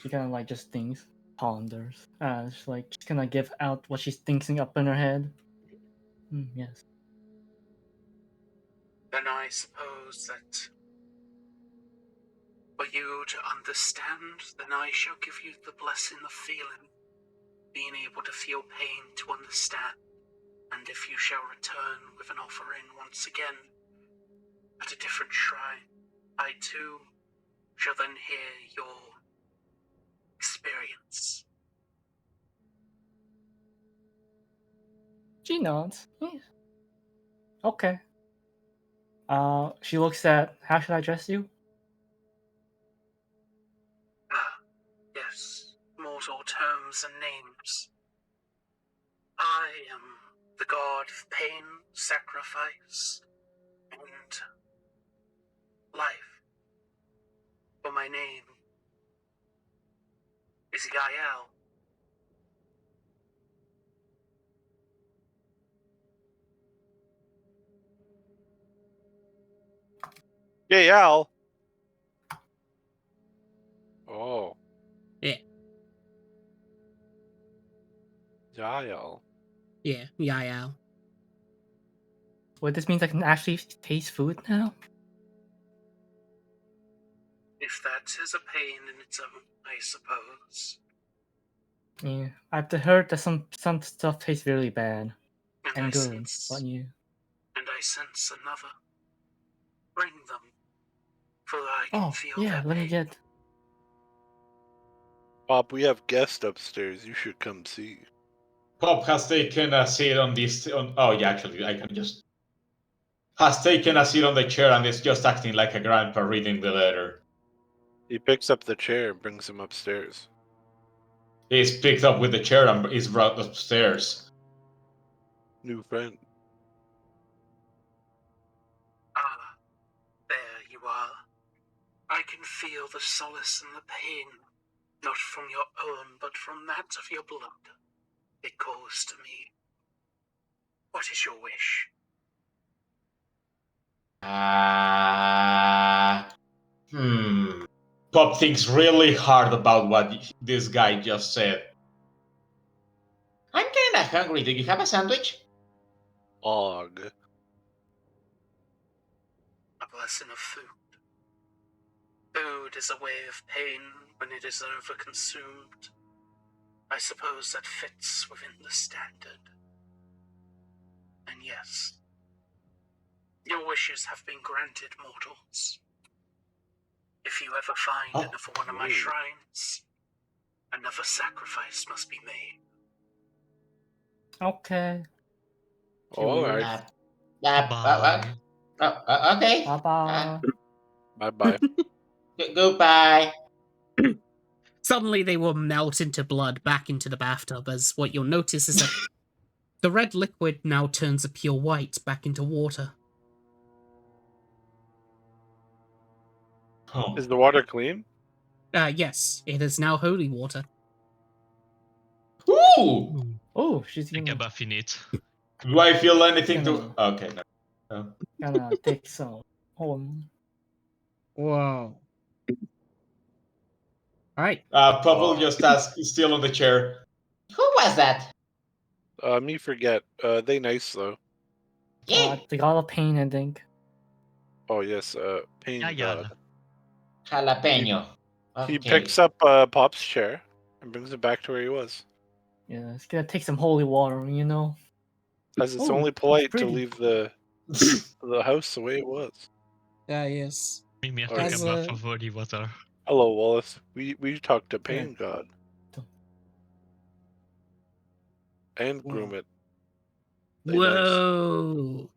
She kind of like just thinks, ponders. She's like, she's gonna give out what she's thinking up in her head. Yes. Then I suppose that for you to understand, then I shall give you the blessing of feeling, being able to feel pain to understand. And if you shall return with an offering once again at a different shrine, I too shall then hear your experience. She nods. Yeah. Okay. She looks at, how should I address you? Ah, yes, mortal terms and names. I am the god of pain, sacrifice, and life. For my name is Yael. Hey, Al. Oh. Yeah. Yael. Yeah, yeah. Wait, this means I can actually taste food now? If that is a pain in its own, I suppose. Yeah. I've heard that some stuff tastes really bad and I good. sense, But you. and I sense another. Bring them, for I can Oh, feel yeah, their let me pain. get. Bob, we have guests upstairs. You should come see. Pop has taken a seat on this. Oh yeah, actually, I can just. Has taken a seat on the chair and is just acting like a grandpa reading the letter. He picks up the chair and brings him upstairs. He's picked up with the chair and is brought upstairs. New friend. Ah, there you are. I can feel the solace and the pain, not from your own, but from that of your blood. It calls to me. What is your wish? Pop thinks really hard about what this guy just said. I'm kinda hungry. Do you have a sandwich? Og. A blessing of food. Food is a way of pain when it is overconsumed. I suppose that fits within the standard. And yes, your wishes have been granted, mortals. If you ever find another one of my shrines, another sacrifice must be made. Okay. All right. Bye. Okay. Bye bye. Bye bye. Goodbye. Suddenly they will melt into blood back into the bathtub, as what you'll notice is that the red liquid now turns a pure white back into water. Oh. Is the water clean? Yes, it is now holy water. Ooh! Oh, she's Like a gonna buff in it. Do I feel anything Gonna- to? Okay, no. gonna take some. Whoa. Alright. Pop will just ask, still on the chair. Who was that? Me forget. They nice though. Yeah, The god of pain, I think. Oh yes, pain Yeah. god. jalapeno. He Okay. picks up Pop's chair and brings it back to where he was. Yeah, it's gonna take some holy water, you know. As it's Oh, only it's polite to pretty. leave the house the way it was. Yes. Mimir Alright. took As a bath a- of holy water. Hello, Wallace. We talked to Yeah. Pain God and groom it. They nice. Whoa.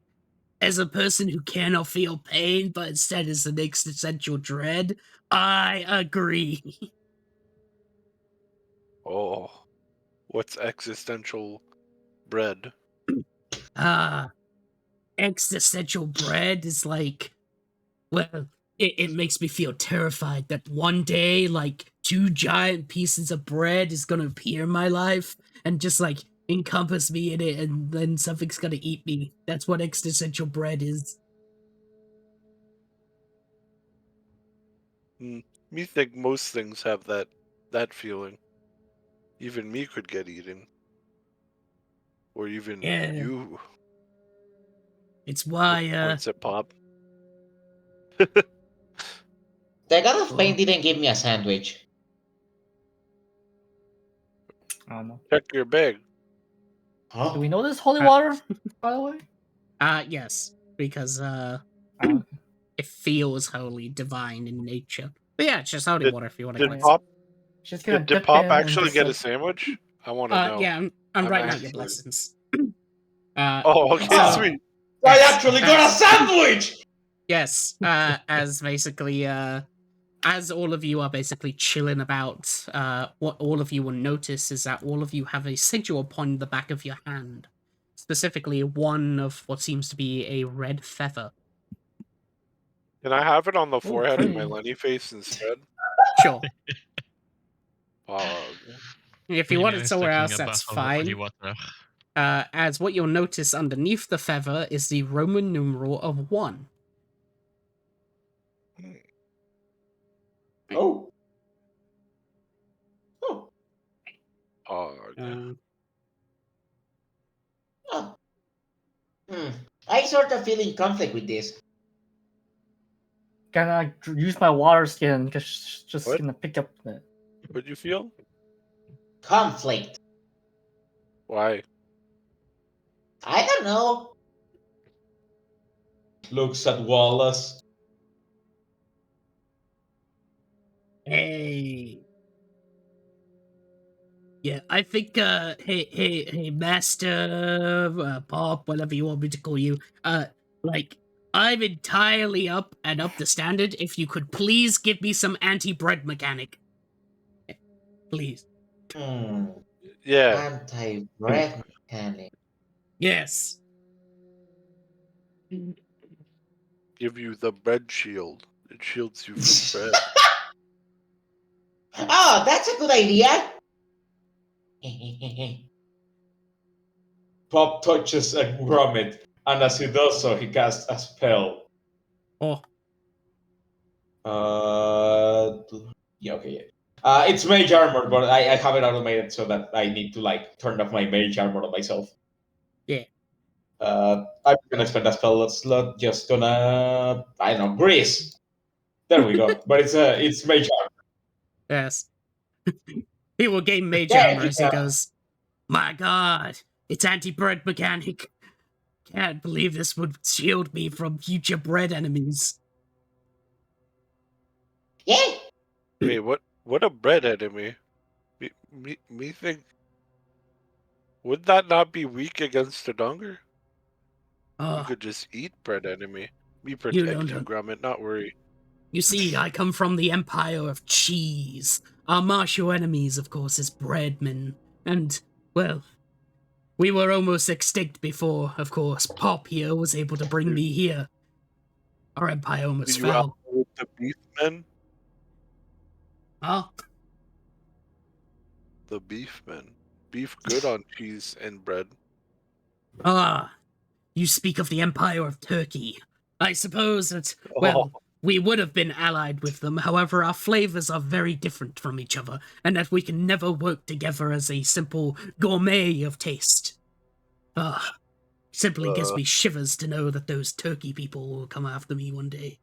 As a person who cannot feel pain, but instead is an existential dread, I agree. Oh, what's existential bread? Ah, existential dread is like, well, it makes me feel terrified that one day, like, 2 giant pieces of bread is gonna appear in my life and just, like, encompass me in it, and then something's gonna eat me. That's what existential bread is. Me think most things have that feeling. Even me could get eaten, or even Yeah. you. It's why, Points at Pop. The god of pain didn't give me a sandwich. I don't know. Check your bag. Huh? Do we know this holy water, by the way? Yes, because, Okay. it feels holy, divine in nature. But yeah, it's just holy Did- water if you want to Did collect Pop? She's gonna Did dip Pop in and actually just, get a like, sandwich? I want to know. Yeah, I'm I'm writing out your actually- blessings. Oh, okay, So- sweet. I actually got a sandwich! Yes, as basically, as all of you are basically chilling about, what all of you will notice is that all of you have a sigil upon the back of your hand. Specifically, one of what seems to be a red feather. Can I have it on the forehead of my pretty. Lenny face instead? Sure. If you want Mimir it is somewhere taking else, a that's bath of holy fine. water. As what you'll notice underneath the feather is the Roman numeral of 1. Oh. Oh. Um, Oh. I sort of feel in conflict with this. Gonna use my water skin because she's just What? gonna pick up the. What'd you feel? Conflict. Why? I don't know. Looks at Wallace. Hey. Yeah, I think, hey, Master, Pop, whatever you want me to call you, like, I'm entirely up to standard. If you could please give me some anti-bread mechanic. Please. Yeah. Anti-breath mechanic. Yes. Give you the bread shield. It shields you from bread. Oh, that's a good idea. Pop touches a grommet, and as he does so, he casts a spell. Oh, Yeah, okay, yeah. It's mage armor, but I have it automated so that I need to like turn off my mage armor on myself. yeah. I'm gonna spend a spell slot. Just gonna, I don't know, grease. There we go. But it's mage armor. Yes. He will gain mage Yeah, armor as he goes, my god, it's anti-bread mechanic. Can't believe this would shield me from future bread enemies. Yeah. Wait, what a bread enemy? Me think. Would that not be weak against a donger? You Oh, could just eat bread enemy. Me you protect don't you, know. Gromit, not worry. You see, I come from the Empire of Cheese. Our martial enemies, of course, is breadmen. And, well, we were almost extinct before, of course. Pop here was able to bring me here. Our empire Do almost you out fell. with the beef men? Huh? The beef men. Beef good on cheese and bread. Ah, you speak of the Empire of Turkey. I suppose that, well, we would have been allied with them, however, our flavors are very different from each other, and that we can never work together as a simple gourmet of taste. Ah, simply gives me shivers to know that those turkey people will come after me one day.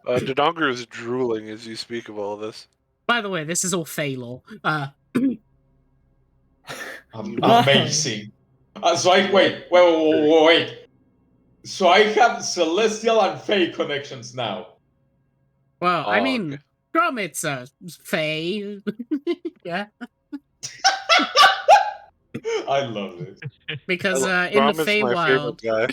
Dodonger is drooling as you speak of all this. By the way, this is all Fey lore. Amazing. So I wait. So I have celestial and fey connections now. Well, I Og. mean, Gromit's a Fey. Yeah. I love this. Because in the Grom is my favorite Feywild, guy.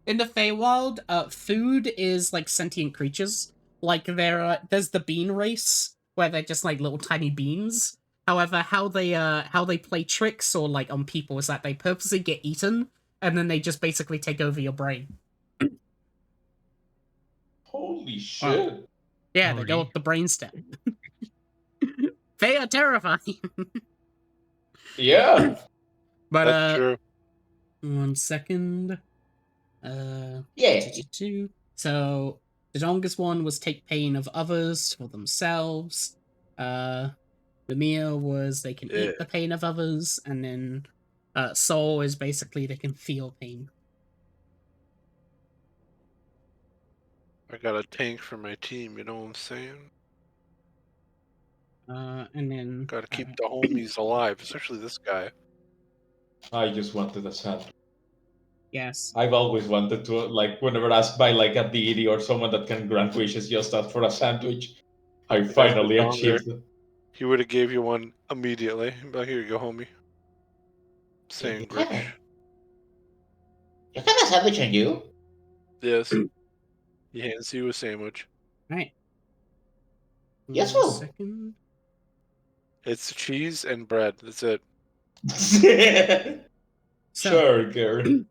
in the Feywild, food is like sentient creatures. Like there's the bean race where they're just like little tiny beans. However, how they play tricks or like on people is that they purposely get eaten and then they just basically take over your brain. Holy shit. Yeah, they go Holy. up the brainstem. They are terrifying. Yeah. But That's true. 1 second. Yeah. So the longest one was take pain of others for themselves. The meal was they can Yeah. eat the pain of others, and then soul is basically they can feel pain. I got a tank for my team, you know what I'm saying? And then Gotta keep the homies alive, especially this guy. I just wanted a sandwich. yes. I've always wanted to, like, whenever asked by like a deity or someone that can grant wishes, just ask for a sandwich. I finally Dodonger. achieved it. He would have gave you one immediately. But here you go, homie. You Sandwich. have a sandwich on you? Yes. He hands you a sandwich. Right. Yes, 1 well. second. It's cheese and bread. That's it. So, Sure, Gary.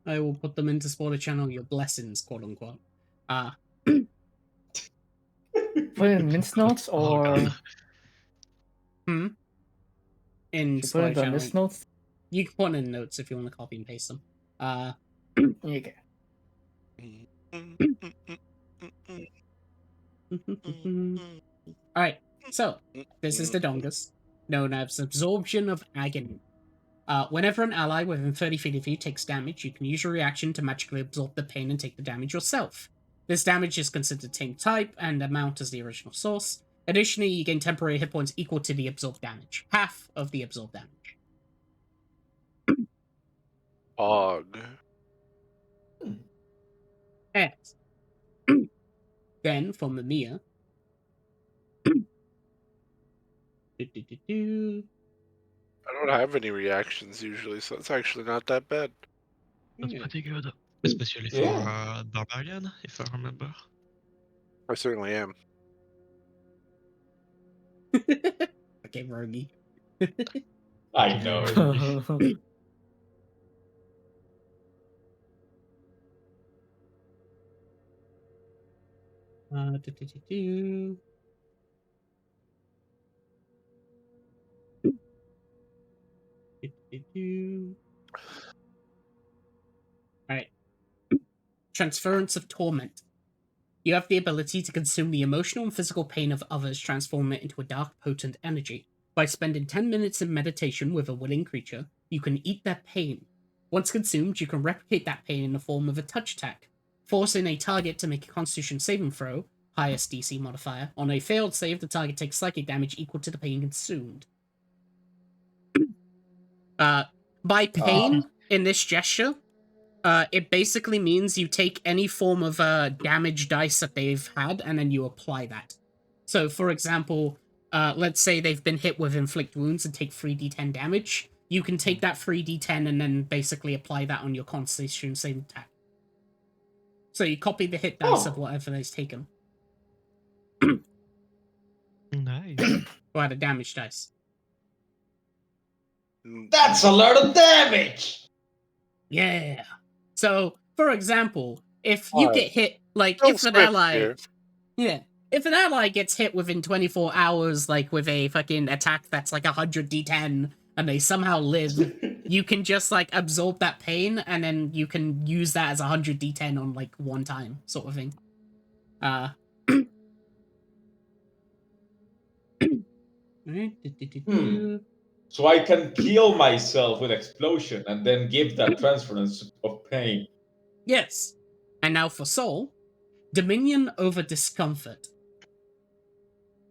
I will put them into spoiler channel. Your blessings, quote unquote. Put in mince notes Oh, or God. In should put in spoiler the channel, mince notes. you can put in notes if you want to copy and paste them. Okay. Alright, so this is the Dongus, known as Absorption of Agony. Whenever an ally within 30 feet of you takes damage, you can use your reaction to magically absorb the pain and take the damage yourself. This damage is considered same type and amount as the original source. Additionally, you gain temporary hit points equal to the absorbed damage, half of the absorbed damage. Og. Yes. Then, for Mamiya. I don't have any reactions usually, so it's actually not that bad. That's pretty good. Especially for Yeah. Barbarian, if I remember. I certainly am. Okay, Rogi. I know. Alright. Transference of Torment. You have the ability to consume the emotional and physical pain of others, transform it into a dark, potent energy. By spending 10 minutes in meditation with a willing creature, you can eat their pain. Once consumed, you can replicate that pain in the form of a touch attack, forcing a target to make a Constitution saving throw, highest DC modifier. On a failed save, the target takes psychic damage equal to the pain consumed. By pain, in this gesture, it basically means you take any form of damage dice that they've had, and then you apply that. So, for example, let's say they've been hit with inflict wounds and take 3d10 damage. You can take that 3d10 and then basically apply that on your Constitution saving attack. So you copy the hit dice Oh. of whatever is taken. Nice. Or the damage dice. That's a lot of damage! Yeah. So, for example, if you get hit, like, Don't if an script ally... here. Yeah. If an ally gets hit within 24 hours, like, with a fucking attack that's like 100 d10, and they somehow live, you can just, like, absorb that pain, and then you can use that as 100 d10 on, like, one time, sort of thing. So I can kill myself with explosion and then give that transference of pain. Yes. And now for Soul, Dominion over Discomfort.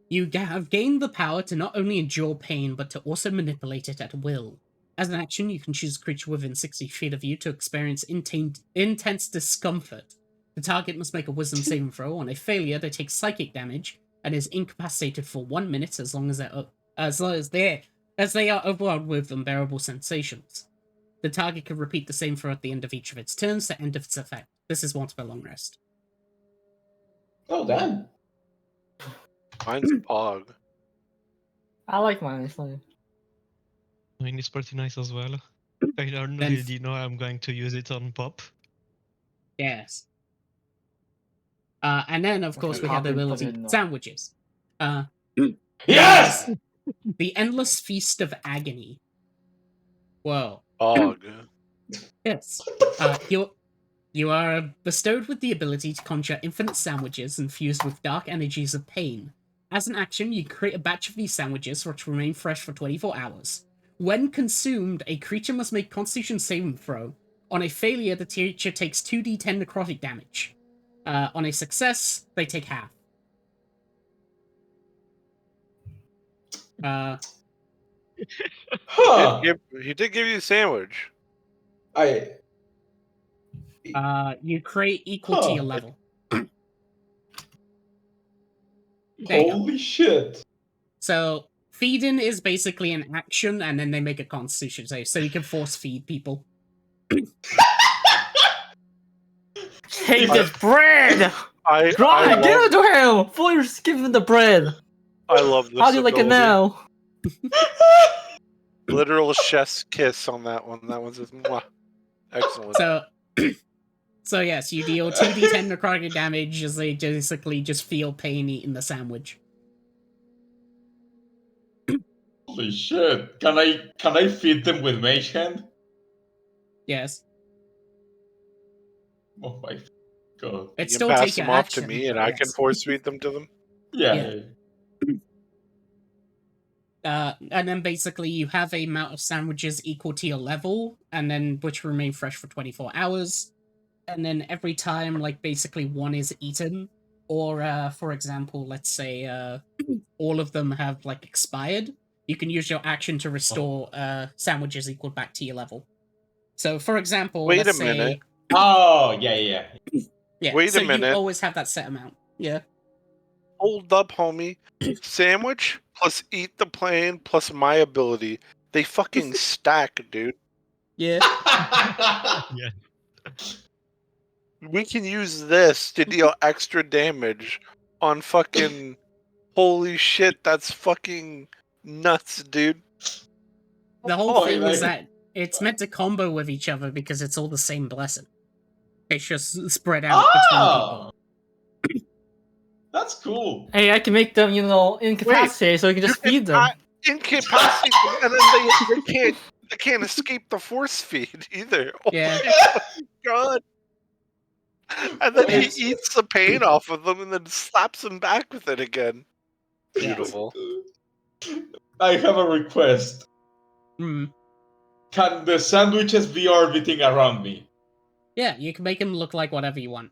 You have gained the power to not only endure pain, but to also manipulate it at will. As an action, you can choose a creature within 60 feet of you to experience intense discomfort. The target must make a wisdom saving throw. On a failure, they take psychic damage and is incapacitated for 1 minute as long as they are overwhelmed with unbearable sensations. The target can repeat the same throw at the end of each of its turns to end of its effect. This is once per long rest. Oh, damn. Mine's Pog. I like mine. It's like, I mean, it's pretty nice as well. I don't Then- really know I'm going to use it on Pop. Yes. And then, of course, we have the Probably put ability in, sandwiches. Yes! The Endless Feast of Agony. Whoa. Pog. Yes. You are bestowed with the ability to conjure infinite sandwiches infused with dark energies of pain. As an action, you create a batch of these sandwiches which remain fresh for 24 hours. When consumed, a creature must make Constitution saving throw. On a failure, the creature takes 2d10 necrotic damage. On a success, they take half. Huh. He did give you a sandwich. You create equal to Huh. your level. There you go. Holy shit. So, feeding is basically an action, and then they make a Constitution save, so you can force feed people. take this bread! I Right, give love, it to him! Please give him the bread! I love this How do you like it ability. now? Literal chef's kiss on that one. That one's just mwah. Excellent. So yes, you deal 2d10 necrotic damage as they basically just feel pain eating the sandwich. Holy shit. Can I feed them with Mage Hand? Yes. Oh my god. It You still can pass take your them off action, to me, and but I can yes. force feed them to them. Yeah. And then basically you have a amount of sandwiches equal to your level, and then which remain fresh for 24 hours. And then every time, like, basically one is eaten, or, for example, let's say, all of them have, like, expired, you can use your action to restore, sandwiches equal back to your level. So, for example, Wait let's a minute. Oh, yeah. Yeah, Wait a so you minute. always have that set amount. Yeah. Hold up, homie. Sandwich plus eat the plane plus my ability. They fucking stack, dude. Yeah. Yeah. We can use this to deal extra damage on fucking. Holy shit, that's fucking nuts, dude. The whole Oh, thing is like- that it's meant to combo with each other because it's all the same blessing. It's just spread out between people. Oh! That's cool. Hey, I can make them, incapacitated so I can just feed them. Incapacitated, and then they can't escape the force feed either. Oh Yeah. my god. And then he It's- eats the pain off of them and then slaps them back with it again. Yes. Beautiful. I have a request. Hmm. Can the sandwiches be orbiting around me? Yeah, you can make them look like whatever you want.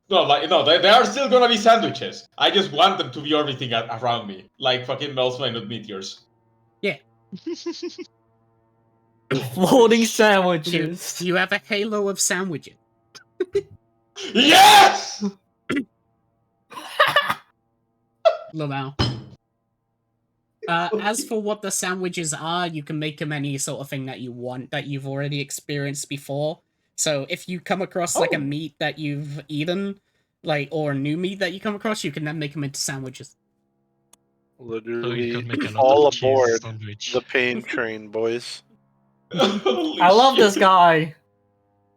No, they are still gonna be sandwiches. I just want them to be orbiting around me, like fucking Mel's minute meteors. Floating sandwiches. You have a halo of sandwiches. Yes! Lamau. As for what the sandwiches are, you can make them any sort of thing that you want, that you've already experienced before. So if you come across like a Oh. meat that you've eaten, like or a new meat that you come across, you can then make them into sandwiches. So you Literally, can make a lot all of cheese aboard sandwich. the pain train, boys. Holy I love this shit. guy.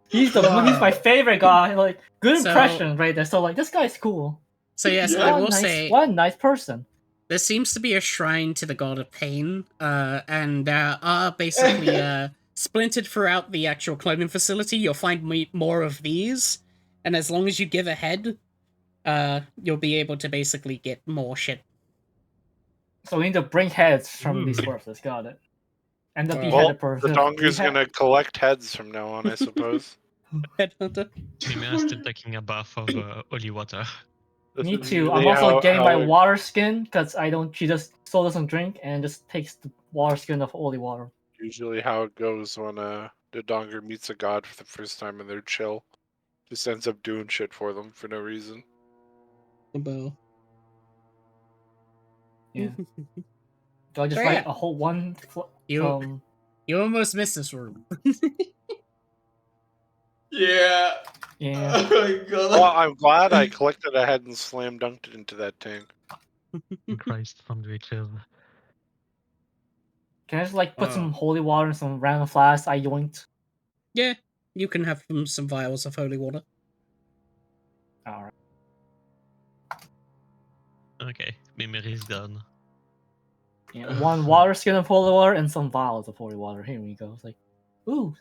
He's my Wow. favorite guy. Like good So- impression right there. So like this guy's cool. So yes, Yeah. I What a will nice, say what a nice person. there seems to be a shrine to the god of pain, and there are basically splintered throughout the actual cloning facility. You'll find more of these, and as long as you give a head, you'll be able to basically get more shit. So we need to bring heads from these corpses. Got it. And the Well, beheaded Well, person. the donger's gonna collect heads from now on, I suppose. Headhunter. Mimir is still taking a bath of holy water. This Me is too. I'm usually also getting my how it- water skin because I don't. She just still doesn't drink and just takes the water skin of holy water. usually how it goes when the donger meets a god for the first time and they're chill. Just ends up doing shit for them for no reason. Yeah. Do I just So, write yeah. a whole one You- You almost missed this room. Yeah. Yeah. Oh my god. Well, I'm glad I collected a head and slam dunked it into that tank. Christ sandwiches. Can I just like put Oh. some holy water in some random flask I yoinked? Yeah, you can have some vials of holy water. Alright. Okay, Mimir is done. Yeah, one water skin of holy water and some vials of holy water. Here we go. It's like, ooh,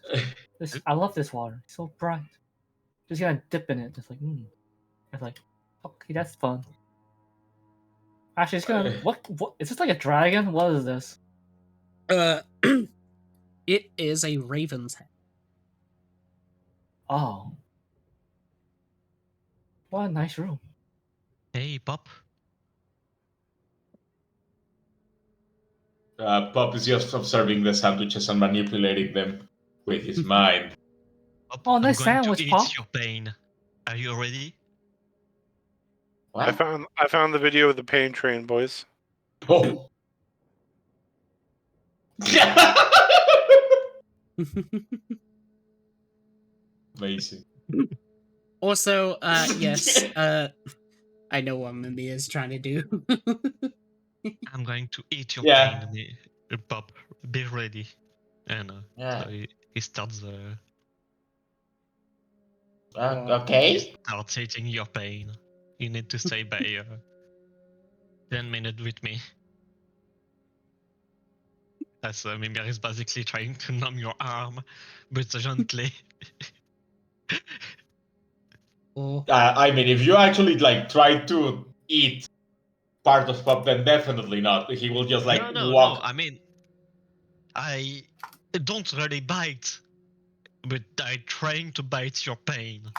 this I love this water. It's so bright. Just gonna dip in it. Just like, It's like, okay, that's fun. Actually, it's gonna. What? Is this like a dragon? What is this? It is a raven's head. Oh. What a nice room. Hey, Pop. Pop is just observing the sandwiches and manipulating them with his mind. Pop, Oh, I'm nice going sandwich, to eat Pop. your pain. Are you ready? I What? found the video of the pain train, boys. Oh. Amazing. Also, yes, I know what Mimi is trying to do. I'm going to eat your Yeah. pain, Pop. Be ready. And Yeah. so he starts Okay. starts eating your pain. You need to stay by 10 minutes with me. As Mimir is basically trying to numb your arm, but gently. Oh, I mean, if you actually like try to eat part of Pop, then definitely not. He will just like no. walk. I mean, I don't really bite, but I'm trying to bite your pain.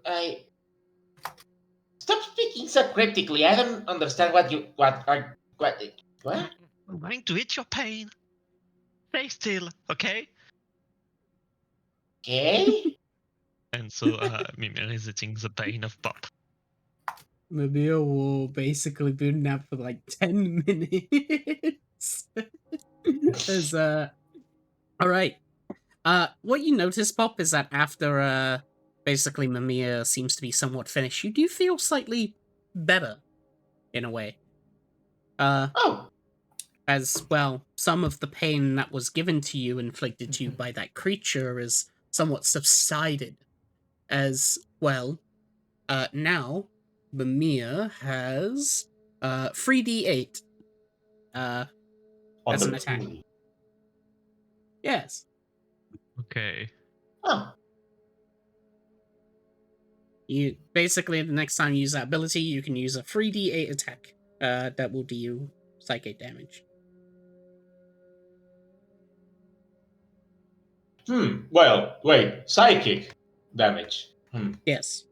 I stop speaking so cryptically. I don't understand what. What? I'm going to eat your pain. Stay still, okay? Okay. And so Mimir is eating the pain of Pop. Mimi will basically be napped for like 10 minutes. As, alright. What you notice, Pop, is that after, basically Mimir seems to be somewhat finished, you do feel slightly better, in a way. Oh. As well, some of the pain that was given to you, inflicted to you by that creature, is somewhat subsided. As well, now, Mimir has 3d8 on as the an attack. pool. Yes. Okay. Oh. You basically, the next time you use that ability, you can use a 3d8 attack that will do you psychic damage. Well, wait. Psychic damage. Yes.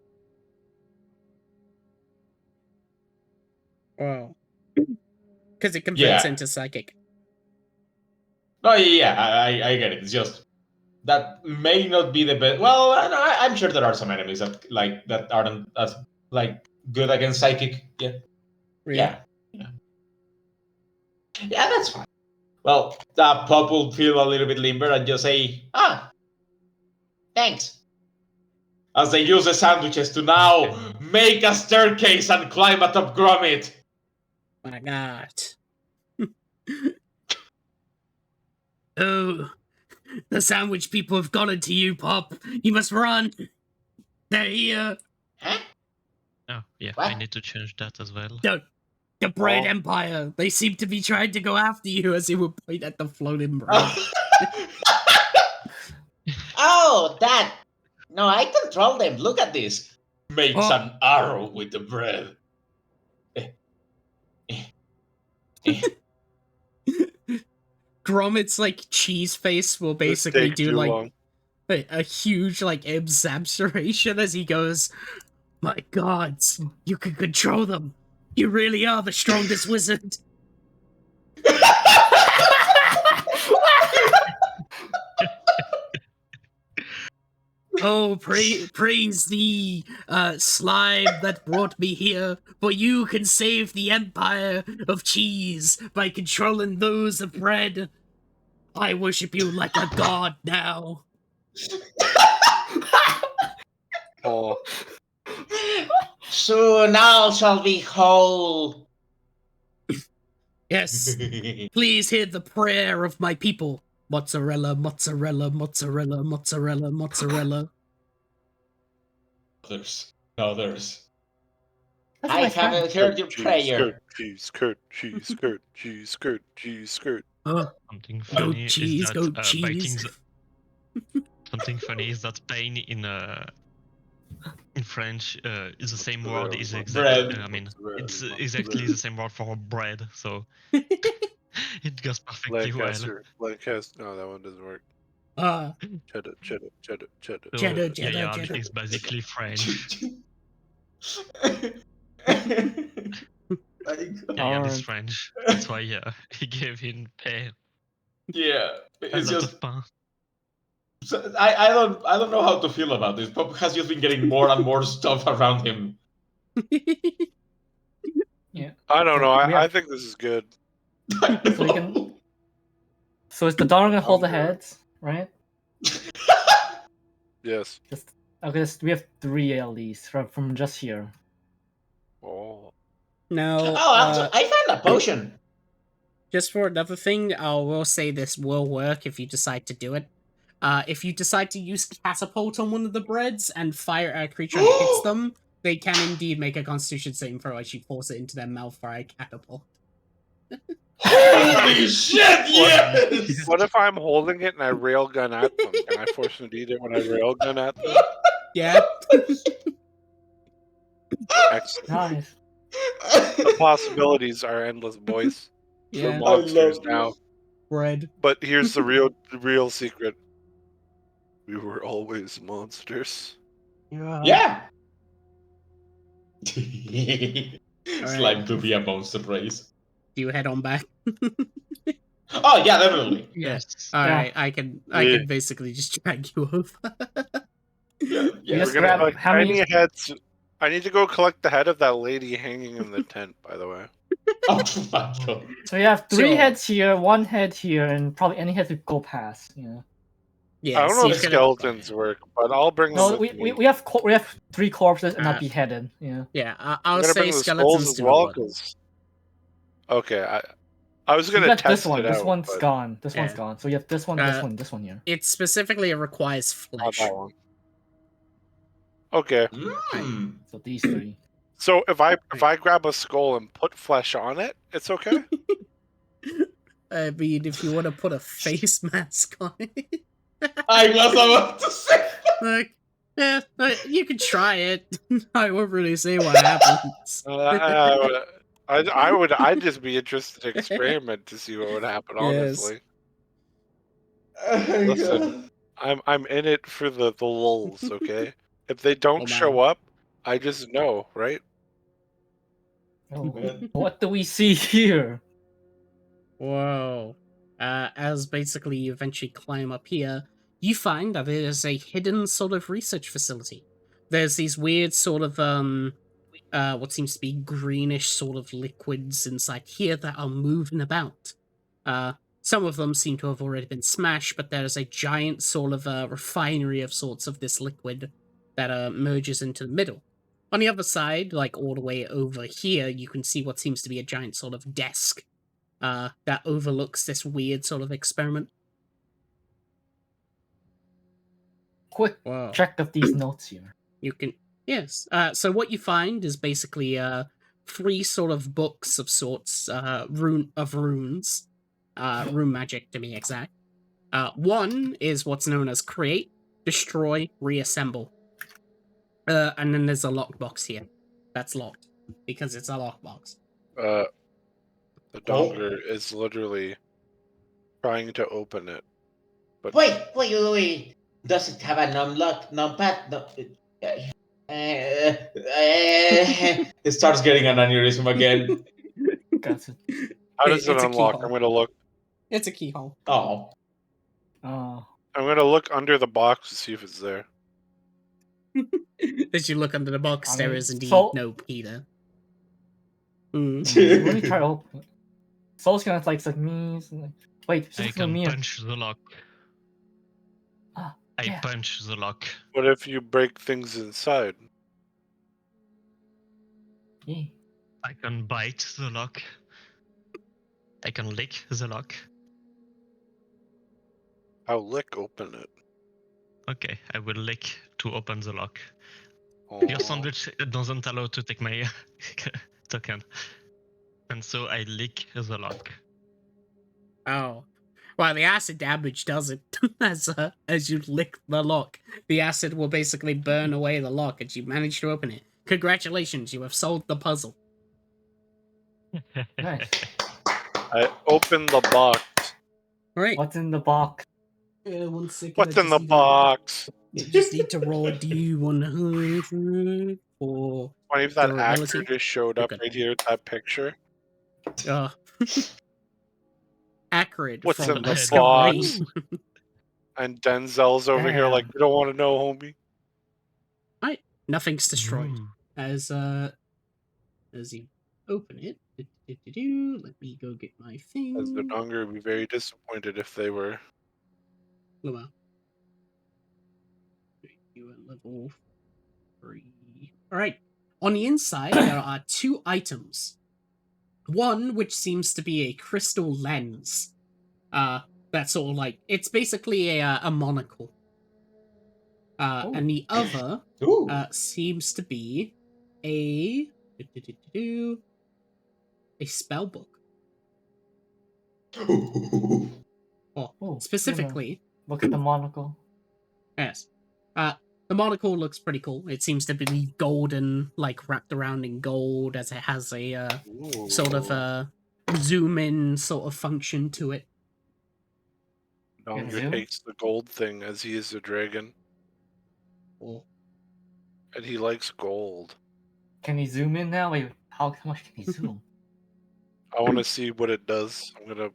Oh. Because it converts Yeah. into psychic. Oh yeah, I get it. It's just that may not be the best. Well, I'm sure there are some enemies that aren't as like good against psychic. Yeah. Really? Yeah. Yeah, that's fine. Well, that Pop will feel a little bit limber and just say, Thanks. as they use the sandwiches to now make a staircase and climb atop Gromit. My God. Oh, the sandwich people have gotten to you, Pop. You must run. They're here. Huh? Oh, yeah, What? I need to change that as well. The bread Oh. empire. They seem to be trying to go after you as he would point at the floating bread. Oh, that. No, I control them. Look at this. Makes Oh. an arrow with the bread. Gromit's like cheese face will This basically takes do too like long. a huge like absorption as he goes, "My gods, you can control them. You really are the strongest wizard." Oh, praise the slime that brought me here, for you can save the empire of cheese by controlling those of bread. I worship you like a god now. Oh, Soon all shall be whole. Yes, please hear the prayer of my people. Mozzarella, mozzarella, mozzarella, mozzarella, mozzarella. Others. That's a I nice hand. haven't heard your prayer. cheese, skirt, cheese, skirt, cheese, skirt, cheese, skirt. Something Goat funny cheese, is that goat biting cheese. something funny is that pain in French is the same word. Is exactly. Bread. I mean, it's Mozzarella, exactly mozzarella. the same word for bread. So it goes perfectly well. Lancaster. No, that one doesn't work. Cheddar, cheddar, cheddar, cheddar. So, Cheddar, yeah, cheddar, yeah, cheddar. is basically French. Yeah, is French. That's why he gave him pain. Yeah, A it's lot just of pain. I don't know how to feel about this. Pop has just been getting more and more stuff around him. Yeah. I don't So know. we I have- think this is good. So you can- So is the dog gonna hold the Okay. heads, right? Yes. Okay, we have 3 at least from just here. Oh. No, I found a potion. just for another thing, I will say this will work if you decide to do it. If you decide to use catapult on one of the breads and fire at a creature and it hits them, they can indeed make a Constitution saving throw as you force it into their mouth via catapult. Holy shit! Yes. What if I'm holding it and I railgun at them? Can I force them to eat it when I railgun at them? Yeah. Excellent. Nice. The possibilities are endless, boys. Yeah. We're monsters love now. Bread. But here's the real secret. We were always monsters. Yeah. Slime to be a monster race. Do you head on back? Oh yeah, definitely. Yes. Alright, I can basically just drag you over. Yeah, You yeah. just We're gonna grab collect how many- tiny heads. I need to go collect the head of that lady hanging in the tent, by the way. Oh my god. So you have 3 So- heads here, 1 head here, and probably any heads we go past. Yeah. Yeah, I don't know if skeletons work, but I'll bring them No, with me. we have 3 corpses and not Uh, beheaded. Yeah. Yeah, I'm I'll gonna say bring the skulls skeletons as do well, not work. 'cause- Okay, I was You gonna got test this one. it This out, one's but gone. This one's Yeah. gone. So you have this one, this one here. It specifically requires not flesh. that one. Okay, Mm. So these 3. so if I grab a skull and put flesh on it, it's okay. I mean, if you want to put a face mask on it, I was about to say. like, yeah, you can try it. I won't really say what happens. I'd just be interested to experiment to see what would happen. Yes. Honestly, Oh my Listen. God. I'm in it for the lulz. Okay, if they don't Oh, show man. up, I just know, right? Oh, Man. what do we see here? Whoa. As basically you eventually climb up here, you find that it is a hidden sort of research facility. There's these weird sort of, what seems to be greenish sort of liquids inside here that are moving about. Some of them seem to have already been smashed, but there's a giant sort of refinery of sorts of this liquid that merges into the middle. On the other side, like all the way over here, you can see what seems to be a giant sort of desk that overlooks this weird sort of experiment. Quick Wow. check of these notes here. You can, yes. So what you find is basically 3 sort of books of sorts, runes, rune magic to be exact. One is what's known as create, destroy, reassemble. And then there's a lockbox here. That's locked because it's a lockbox. The donger is literally trying to open it. But Wait. Does it have an unlock numpad? No. It starts getting an aneurysm again. Got it. how does it It's a unlock? keyhole. I'm gonna look. It's a keyhole. Oh. Oh, I'm gonna look under the box to see if it's there. As you look under the box, I there mean, is indeed so- no key there. Mm. let me try to open it. Soul's gonna like me. Like, wait, I just can me. punch the lock. Ah, I yeah. punch the lock. What if you break things inside? Yeah. I can bite the lock. I can lick the lock. I'll lick open it. Okay, I will lick to open the lock. Oh. Your sandwich doesn't allow to take my token. And so I lick the lock. Oh. Well, the acid damage does it. As you lick the lock, the acid will basically burn away the lock and you manage to open it. Congratulations, you have solved the puzzle. Nice. I open the box. Alright. What's in the box? 1 second. What's in the box? You just need to roll a D100 for... Funny if that Durability? actor just showed up Okay. right here with that picture. Accurate What's from in the Masquerade. box? And Denzel's over here like, you don't want to know, homie. Nothing's destroyed. Ooh. As you open it, let me go get my thing. As the donger would be very disappointed if they were. Oh, well. You at level 3. Alright. On the inside, there are 2 items. One, which seems to be a crystal lens. That's sort of like... It's basically a monocle. And the other Ooh. seems to be a spell book. Oh, Specifically, look at the monocle. yes. The monocle looks pretty cool. It seems to be golden, like wrapped around in gold, as it has a sort of zoom in sort of function to it. Donger zoom? takes the gold thing as he is a dragon. Oh. And he likes gold. Can he zoom in now? Wait, how much can he zoom? I want to see what it does. I'm gonna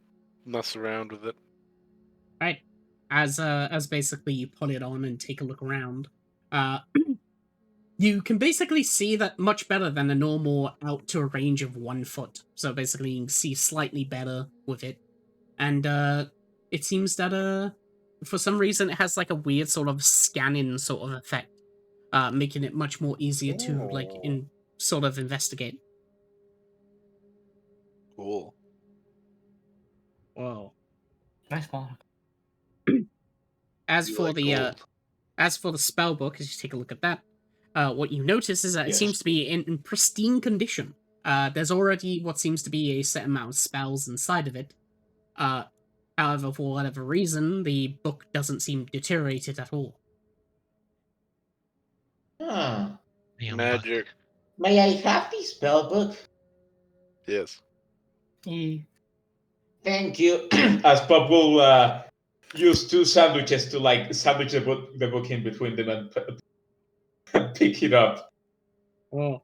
mess around with it. Right. As basically you put it on and take a look around, you can basically see that much better than a normal out to a range of 1 foot. So basically you can see slightly better with it. And it seems that for some reason it has like a weird sort of scanning sort of effect, making it much more easier to like sort of investigate. Cool. Whoa. Nice monocle. As You for like the gold. as for the spell book, as you take a look at that, what you notice is that it Yes. seems to be in pristine condition. There's already what seems to be a set amount of spells inside of it. However, for whatever reason, the book doesn't seem deteriorated at all. Huh. I am Magic. back. May I have the spell book? Yes. Thank you. As Pop will use 2 sandwiches to like sandwich the book in between them and pick it up. Oh.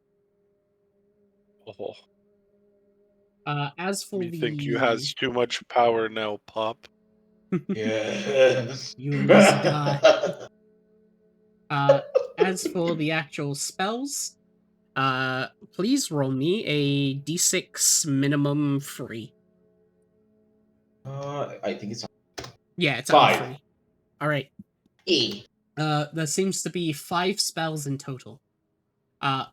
Oh, As for me the think you has too much power now, Pop. Yes. You must die. As for the actual spells, please roll me a d6 minimum free. I think it's Yeah, it's 5. on 3. All right. E. There seems to be 5 spells in total. So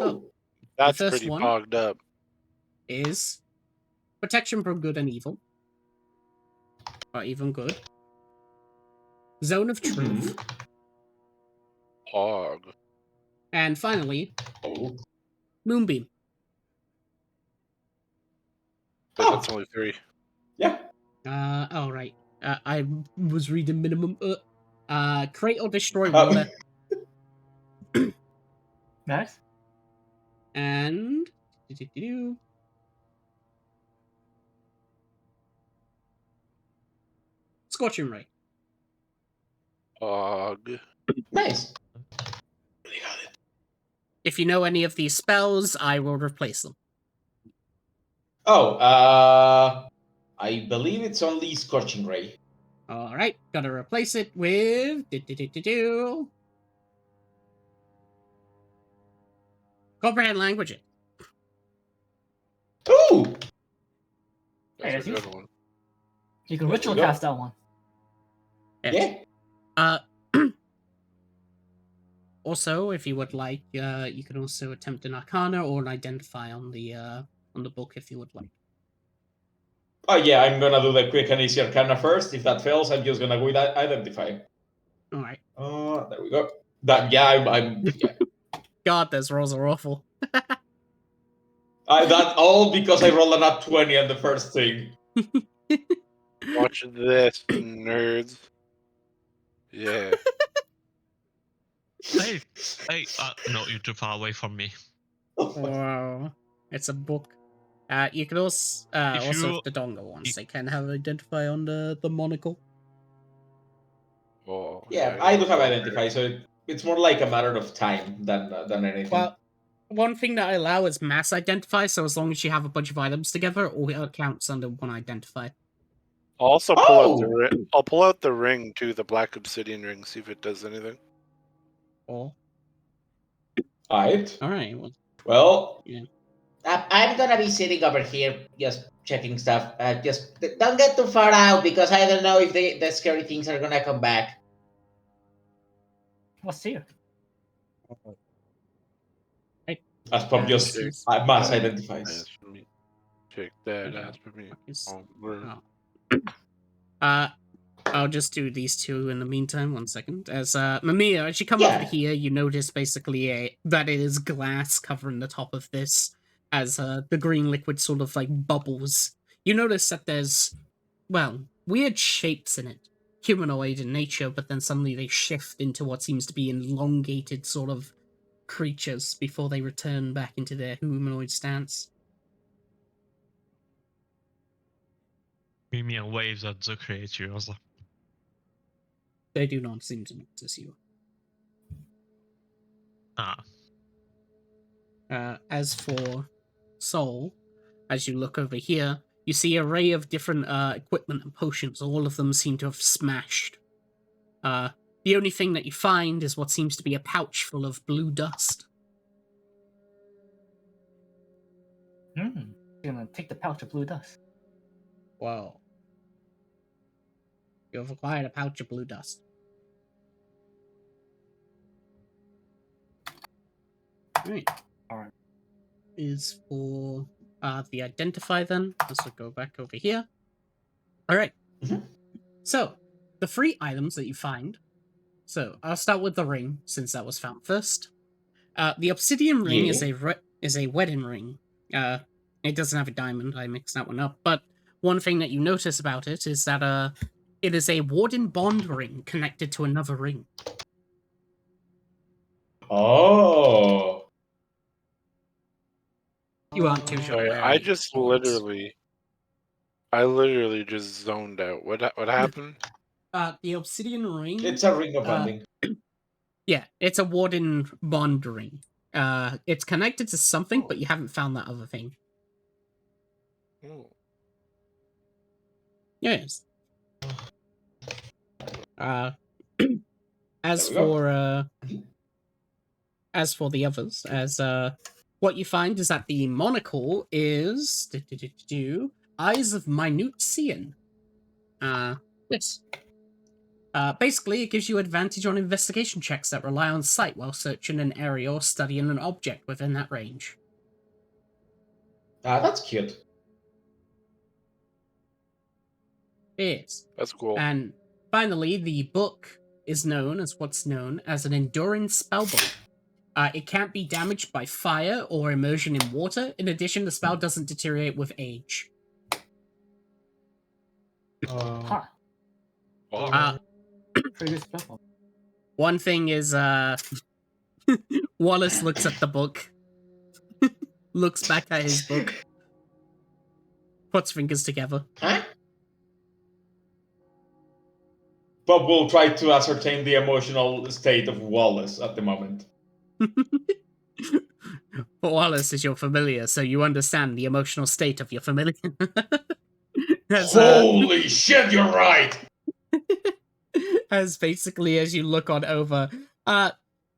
Ooh. That's first pretty one- bogged up. is protection from good and evil, or even good. Zone of truth, Hog. and finally Oh. moonbeam. But that's only 3. Yeah. All right. I was reading minimum. Create or destroy Um, water, Nice. and scorching ray. Hog. Nice. If you know any of these spells, I will replace them. Oh, I believe it's only Scorching Ray. All right, gotta replace it with comprehend language. Ooh! Hey, That's a that's good one. You can There ritual you go. cast that one. Yes. Yeah. Also, if you would like, you can also attempt an arcana or an identify on the book if you would like. Oh yeah, I'm gonna do the quick and easy Arcana first. If that fails, I'm just gonna go with Identify. All right. There we go. That yeah, I'm yeah. God, those rolls are awful. That all because I rolled a nat 20 on the first thing. Watch this, nerds. Yeah. Hey, no, you're too far away from me. Wow, it's a book. You can also If also you- if the dongle ones, they can have identify on the monocle. Oh, Yeah, I do have don't Identify, so it's more like a matter of time than anything. Well, one thing that I allow is mass identify, so as long as you have a bunch of items together, all it counts under one identify. I'll also pull out the Oh! ring. I'll pull out the ring too, the black obsidian ring, see if it does anything. Or Alright. all right, well, Well, Yeah. I'm gonna be sitting over here just checking stuff. Just don't get too far out because I don't know if the scary things are gonna come back. What's here? As Pop just Yes. mass That identifies. ass for me. Check that Okay. ass for me. Fuck is- Over. I'll just do these two in the meantime. 1 second. As Mamiya, as you come over Yeah. here, you notice basically that it is glass covering the top of this, as the green liquid sort of like bubbles. You notice that there's, well, weird shapes in it, humanoid in nature, but then suddenly they shift into what seems to be elongated sort of creatures before they return back into their humanoid stance. Mimir waves at the creatures. They do not seem to notice you. Ah, As for Soul, as you look over here, you see an array of different equipment and potions. All of them seem to have smashed. The only thing that you find is what seems to be a pouch full of blue dust. You're gonna take the pouch of blue dust. Whoa. You have acquired a pouch of blue dust. Alright. Alright. Is for the identify then. Let's go back over here. Alright. Mhm. So, the 3 items that you find. So, I'll start with the ring, since that was found first. The obsidian ring is a wedding ring. It doesn't have a diamond. I mixed that one up. But one thing that you notice about it is that it is a warden bond ring connected to another ring. Oh. You aren't too sure. Sorry, where I it just bonds. literally just zoned out. What happened? The obsidian ring. It's a ring of bonding. Yeah, it's a warden bond ring. It's connected to something, but you haven't found that other thing. Oh. Yes. As There we go. for the others, what you find is that the monocle is eyes of minute seeing. Yes. Basically, it gives you advantage on investigation checks that rely on sight while searching an area or studying an object within that range. That's cute. Yes. That's cool. And finally, the book is known as what's known as an endurance spellbook. It can't be damaged by fire or immersion in water. In addition, the spell doesn't deteriorate with age. Huh. Wow. Pretty good spell. One thing is, Wallace looks at the book, looks back at his book, puts fingers together. Huh? Bob will try to ascertain the emotional state of Wallace at the moment. But Wallace is your familiar, so you understand the emotional state of your familiar. As, Holy shit, you're right! as basically as you look on over,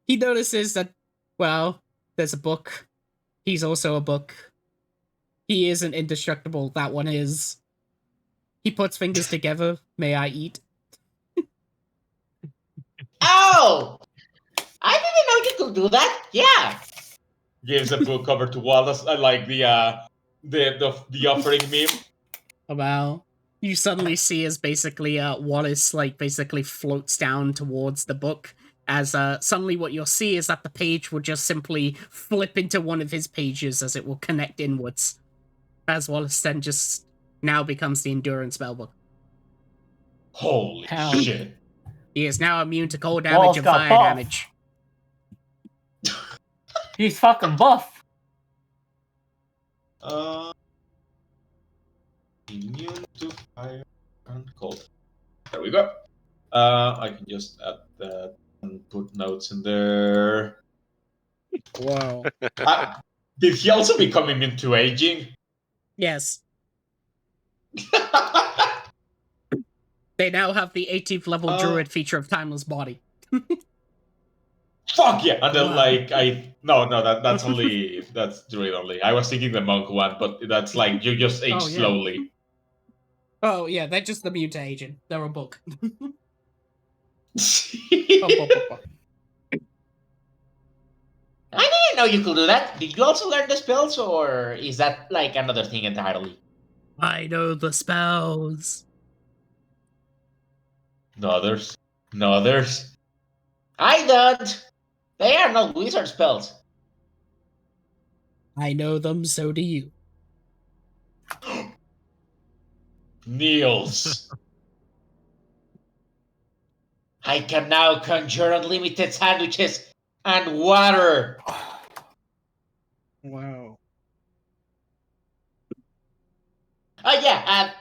he notices that, well, there's a book. He's also a book. He isn't indestructible. That one is. He puts fingers together. May I eat? Oh! I didn't know you could do that. Yeah. Gives a book cover to Wallace. I like the offering meme. About you suddenly see as basically Wallace basically floats down towards the book. As suddenly what you'll see is that the page will just simply flip into one of his pages as it will connect inwards. As Wallace then just now becomes the endurance spellbook. Holy Hell. shit. He is now immune to cold damage Wallace and got fire buff. damage. He's fucking buff. Immune to fire and cold. There we go. I can just add that and put notes in there. Whoa. Did he also become immune to aging? Yes. They now have the 18th level druid feature of Timeless Body. Fuck yeah! And then Wow. that's only that's druid only. I was thinking the monk one, but that's like you just age Oh, yeah. slowly. Oh, yeah, they're just the mutagen. They're a book. I didn't know you could do that. Did you also learn the spells, or is that like another thing entirely? I know the spells. No others. I don't. They are not wizard spells. I know them, so do you. Niels. I can now conjure unlimited sandwiches and water. Wow. Oh yeah,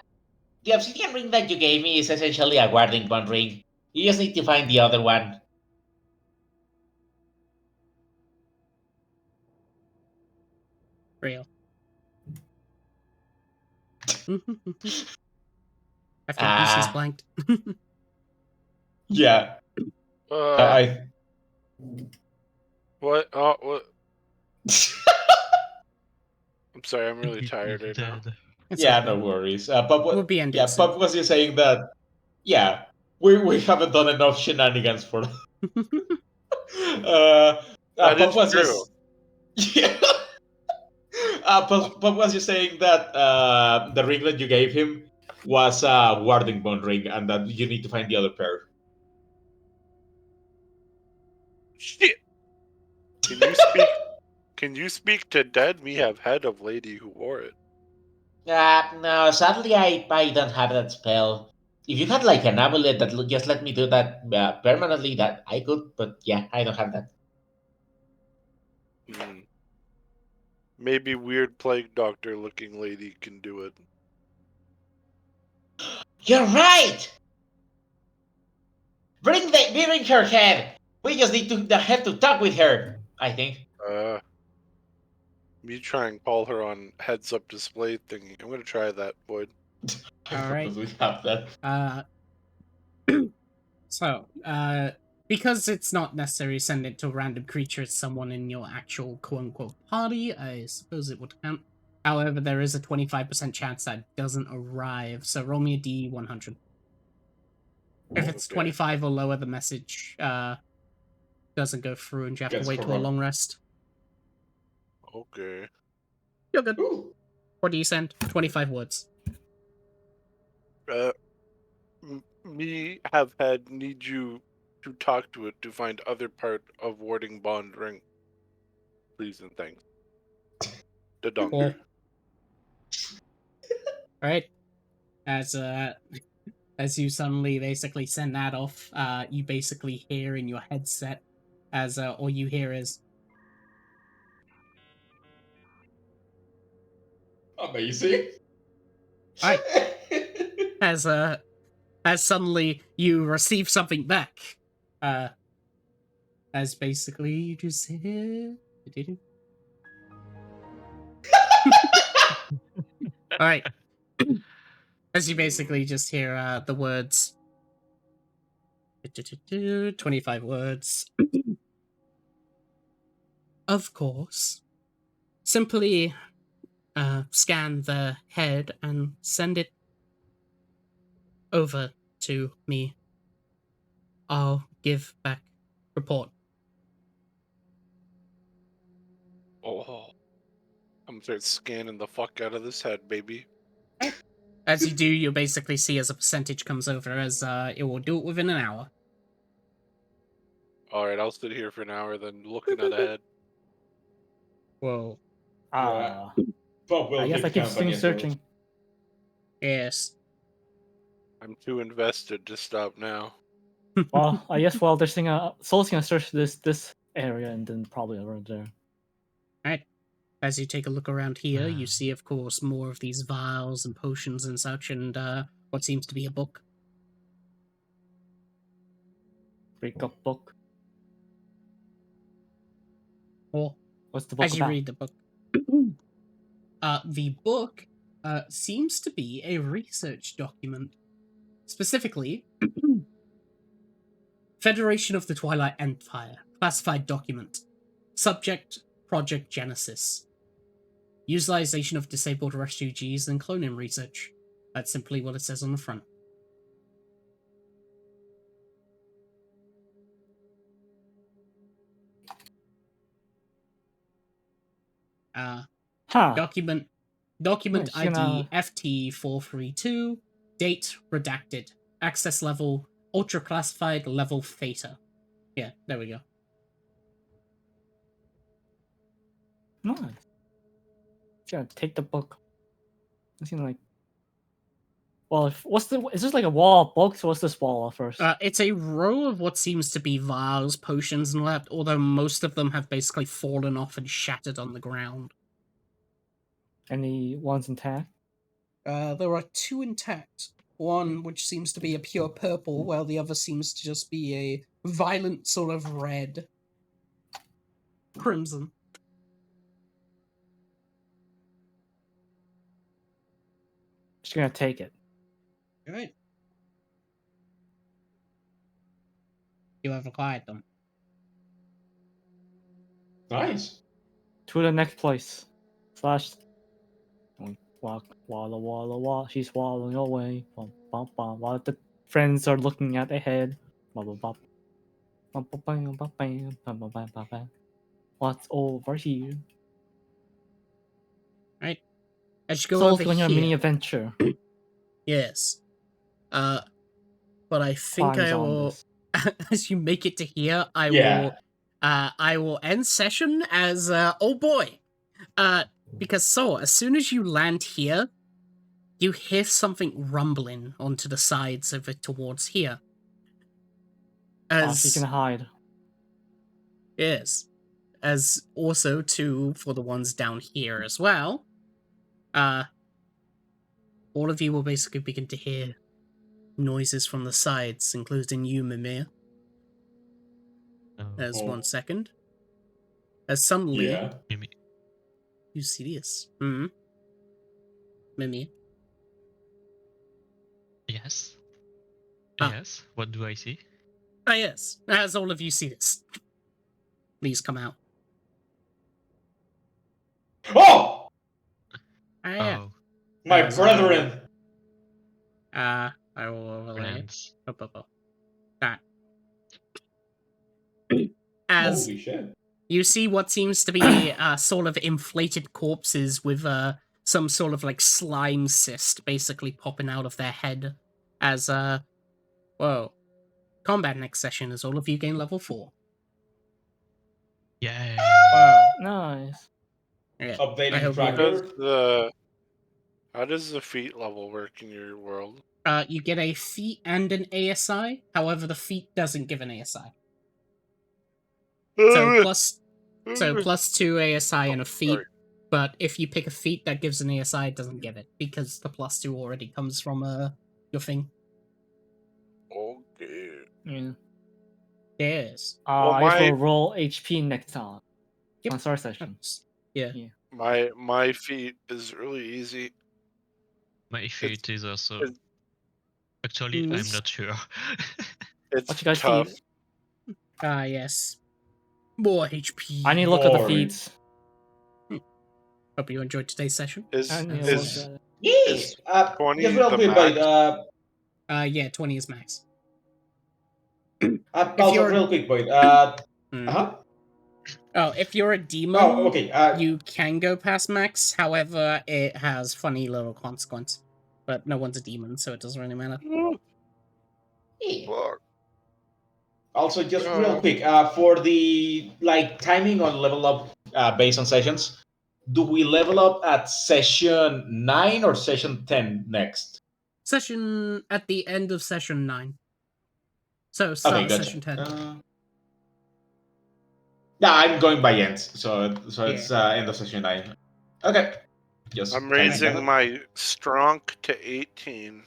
the obsidian ring that you gave me is essentially a guarding one ring. You just need to find the other one. Real. I think PC's blanked. Yeah. What? What? I'm sorry, I'm really tired right now. It's Yeah, okay. no worries. But We'll be ending soon. Pop was you saying that? Yeah, we haven't done enough shenanigans for. That Pop is was true. just. Yeah. Pop was you saying that the ring that you gave him was a warding bone ring, and that you need to find the other pair. Shit. Can you speak to dead? Me have head of lady who wore it. No, sadly I don't have that spell. If you had like an amulet that just let me do that permanently, that I could, but yeah, I don't have that. Maybe weird plague doctor looking lady can do it. You're right! Bring her head! We just need to have to talk with her, I think. Me try and call her on heads up display thingy. I'm gonna try that, Boyd. Alright. We have that. So, because it's not necessary to send it to a random creature, it's someone in your actual quote-unquote party, I suppose it would count. However, there is a 25% chance that it doesn't arrive, so roll me a D100. If it's Okay. 25 or lower, the message doesn't go through and you have to Gets wait to a corrupt. long rest. Okay. You're good. Ooh. What do you send? 25 words. Me have had need you to talk to it to find other part of warding bond ring. Please and thanks. The Cool. donger. Alright. As you suddenly basically send that off, you basically hear in your headset as all you hear is Amazing. Alright. as suddenly you receive something back. As basically you just hear Alright. As you basically just hear the words 25 words. Of course. Simply scan the head and send it over to me. I'll give back report. Oh. I'm gonna start scanning the fuck out of this head, baby. As you do, you'll basically see as a percentage comes over, as it will do it within an hour. Alright, I'll sit here for an hour then looking at a head. Whoa. Yeah. Bob will I guess I keep keep company as well. searching. Yes. I'm too invested to stop now. Well, I guess while they're singing, Soul's gonna search this area and then probably around there. Alright. As you take a look around here, you see, of course, more of these vials and potions and such, and what seems to be a book. Break up book. Or What's the book as you about? read the book, the book seems to be a research document. Specifically, Federation of the Twilight Empire, classified document. Subject, Project Genesis. Utilization of disabled refugees and cloning research. That's simply what it says on the front. Huh. Document Nice, ID FT432, date redacted, access level ultra classified level theta. Yeah, there we go. Nice. Gonna take the book. It seems like. Well, is this like a wall of books? Or what's this wall first? It's a row of what seems to be vials, potions, and that, although most of them have basically fallen off and shattered on the ground. Any ones intact? There are two intact. One which seems to be a pure purple, while the other seems to just be a violent sort of red. Crimson. Just gonna take it. Alright. You have acquired them. Nice. To the next place. Slash. Walk, walla, walla, walla. She's walling away. Bum, bum, bum. While the friends are looking at ahead. Bum, bum, bum. Bum, bum, bum, bum, bum, bum, bum, bum, bum, bum. What's over here? Right. As you go Soul's over going on a here. mini adventure. Yes. But I think Crimes I on will. this. As you make it to here, I will end session as oh boy. Because as soon as you land here, you hear something rumbling onto the sides of it towards here. Oh, she can hide. Yes. As also too for the ones down here as well. All of you will basically begin to hear noises from the sides, including you, Mimir. As Oh. 1 second. As suddenly Yeah. you see this. Mimir. Yes. Ah. Yes. What do I see? Ah, yes. As all of you see this. Please come out. Oh! Ah, yeah. Oh, My So- brethren! I will overlay it. friends. Up. as Holy shit. you see what seems to be sort of inflated corpses with some sort of like slime cyst basically popping out of their head. As whoa, combat next session as all of you gain level 4. Yeah. Wow. Nice. Yeah, I Updating hope How you. tracker. does the feat level work in your world? You get a feat and an ASI. However, the feat doesn't give an ASI. So plus 2 ASI and a feat. Sorry. But if you pick a feat that gives an ASI, it doesn't give it because the plus 2 already comes from your thing. Okay. Yeah. Yes. Well, I guess my- we'll roll HP next time. Yep. On start session. Yeah. My feat is really easy. My feat is also. it's- Actually, I'm Mm. not sure. It's What you guys tough. feet? Yes. More HP. I need to look at the More. feeds. Hope you enjoyed today's session. I need to Is- look at it. Yeah. Is 20 Just real the quick, max? but Yeah, 20 is max. also you're- real quick, but Hmm. Oh, if you're a demon, Oh, okay. you can go past max. However, it has funny little consequence. But no one's a demon, so it doesn't really matter. yeah. Fuck. Also, just real quick, for the like timing on level up based on sessions, do we level up at session 9 or session 10 next? Session at the end of session 9. So start Okay, of gotcha. session 10. Yeah, I'm going by ends, so it's Yeah. end of session 9. Okay. Just I'm timing raising that. my strong to 18.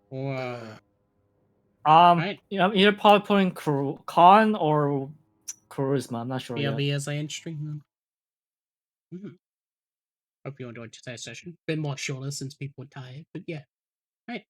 Wow. Right. Yeah, I'm either probably putting con or charisma. I'm not sure yet. BLB as I end stream. Hope you enjoyed today's session. Bit more shorter since people were tired, but yeah. Right.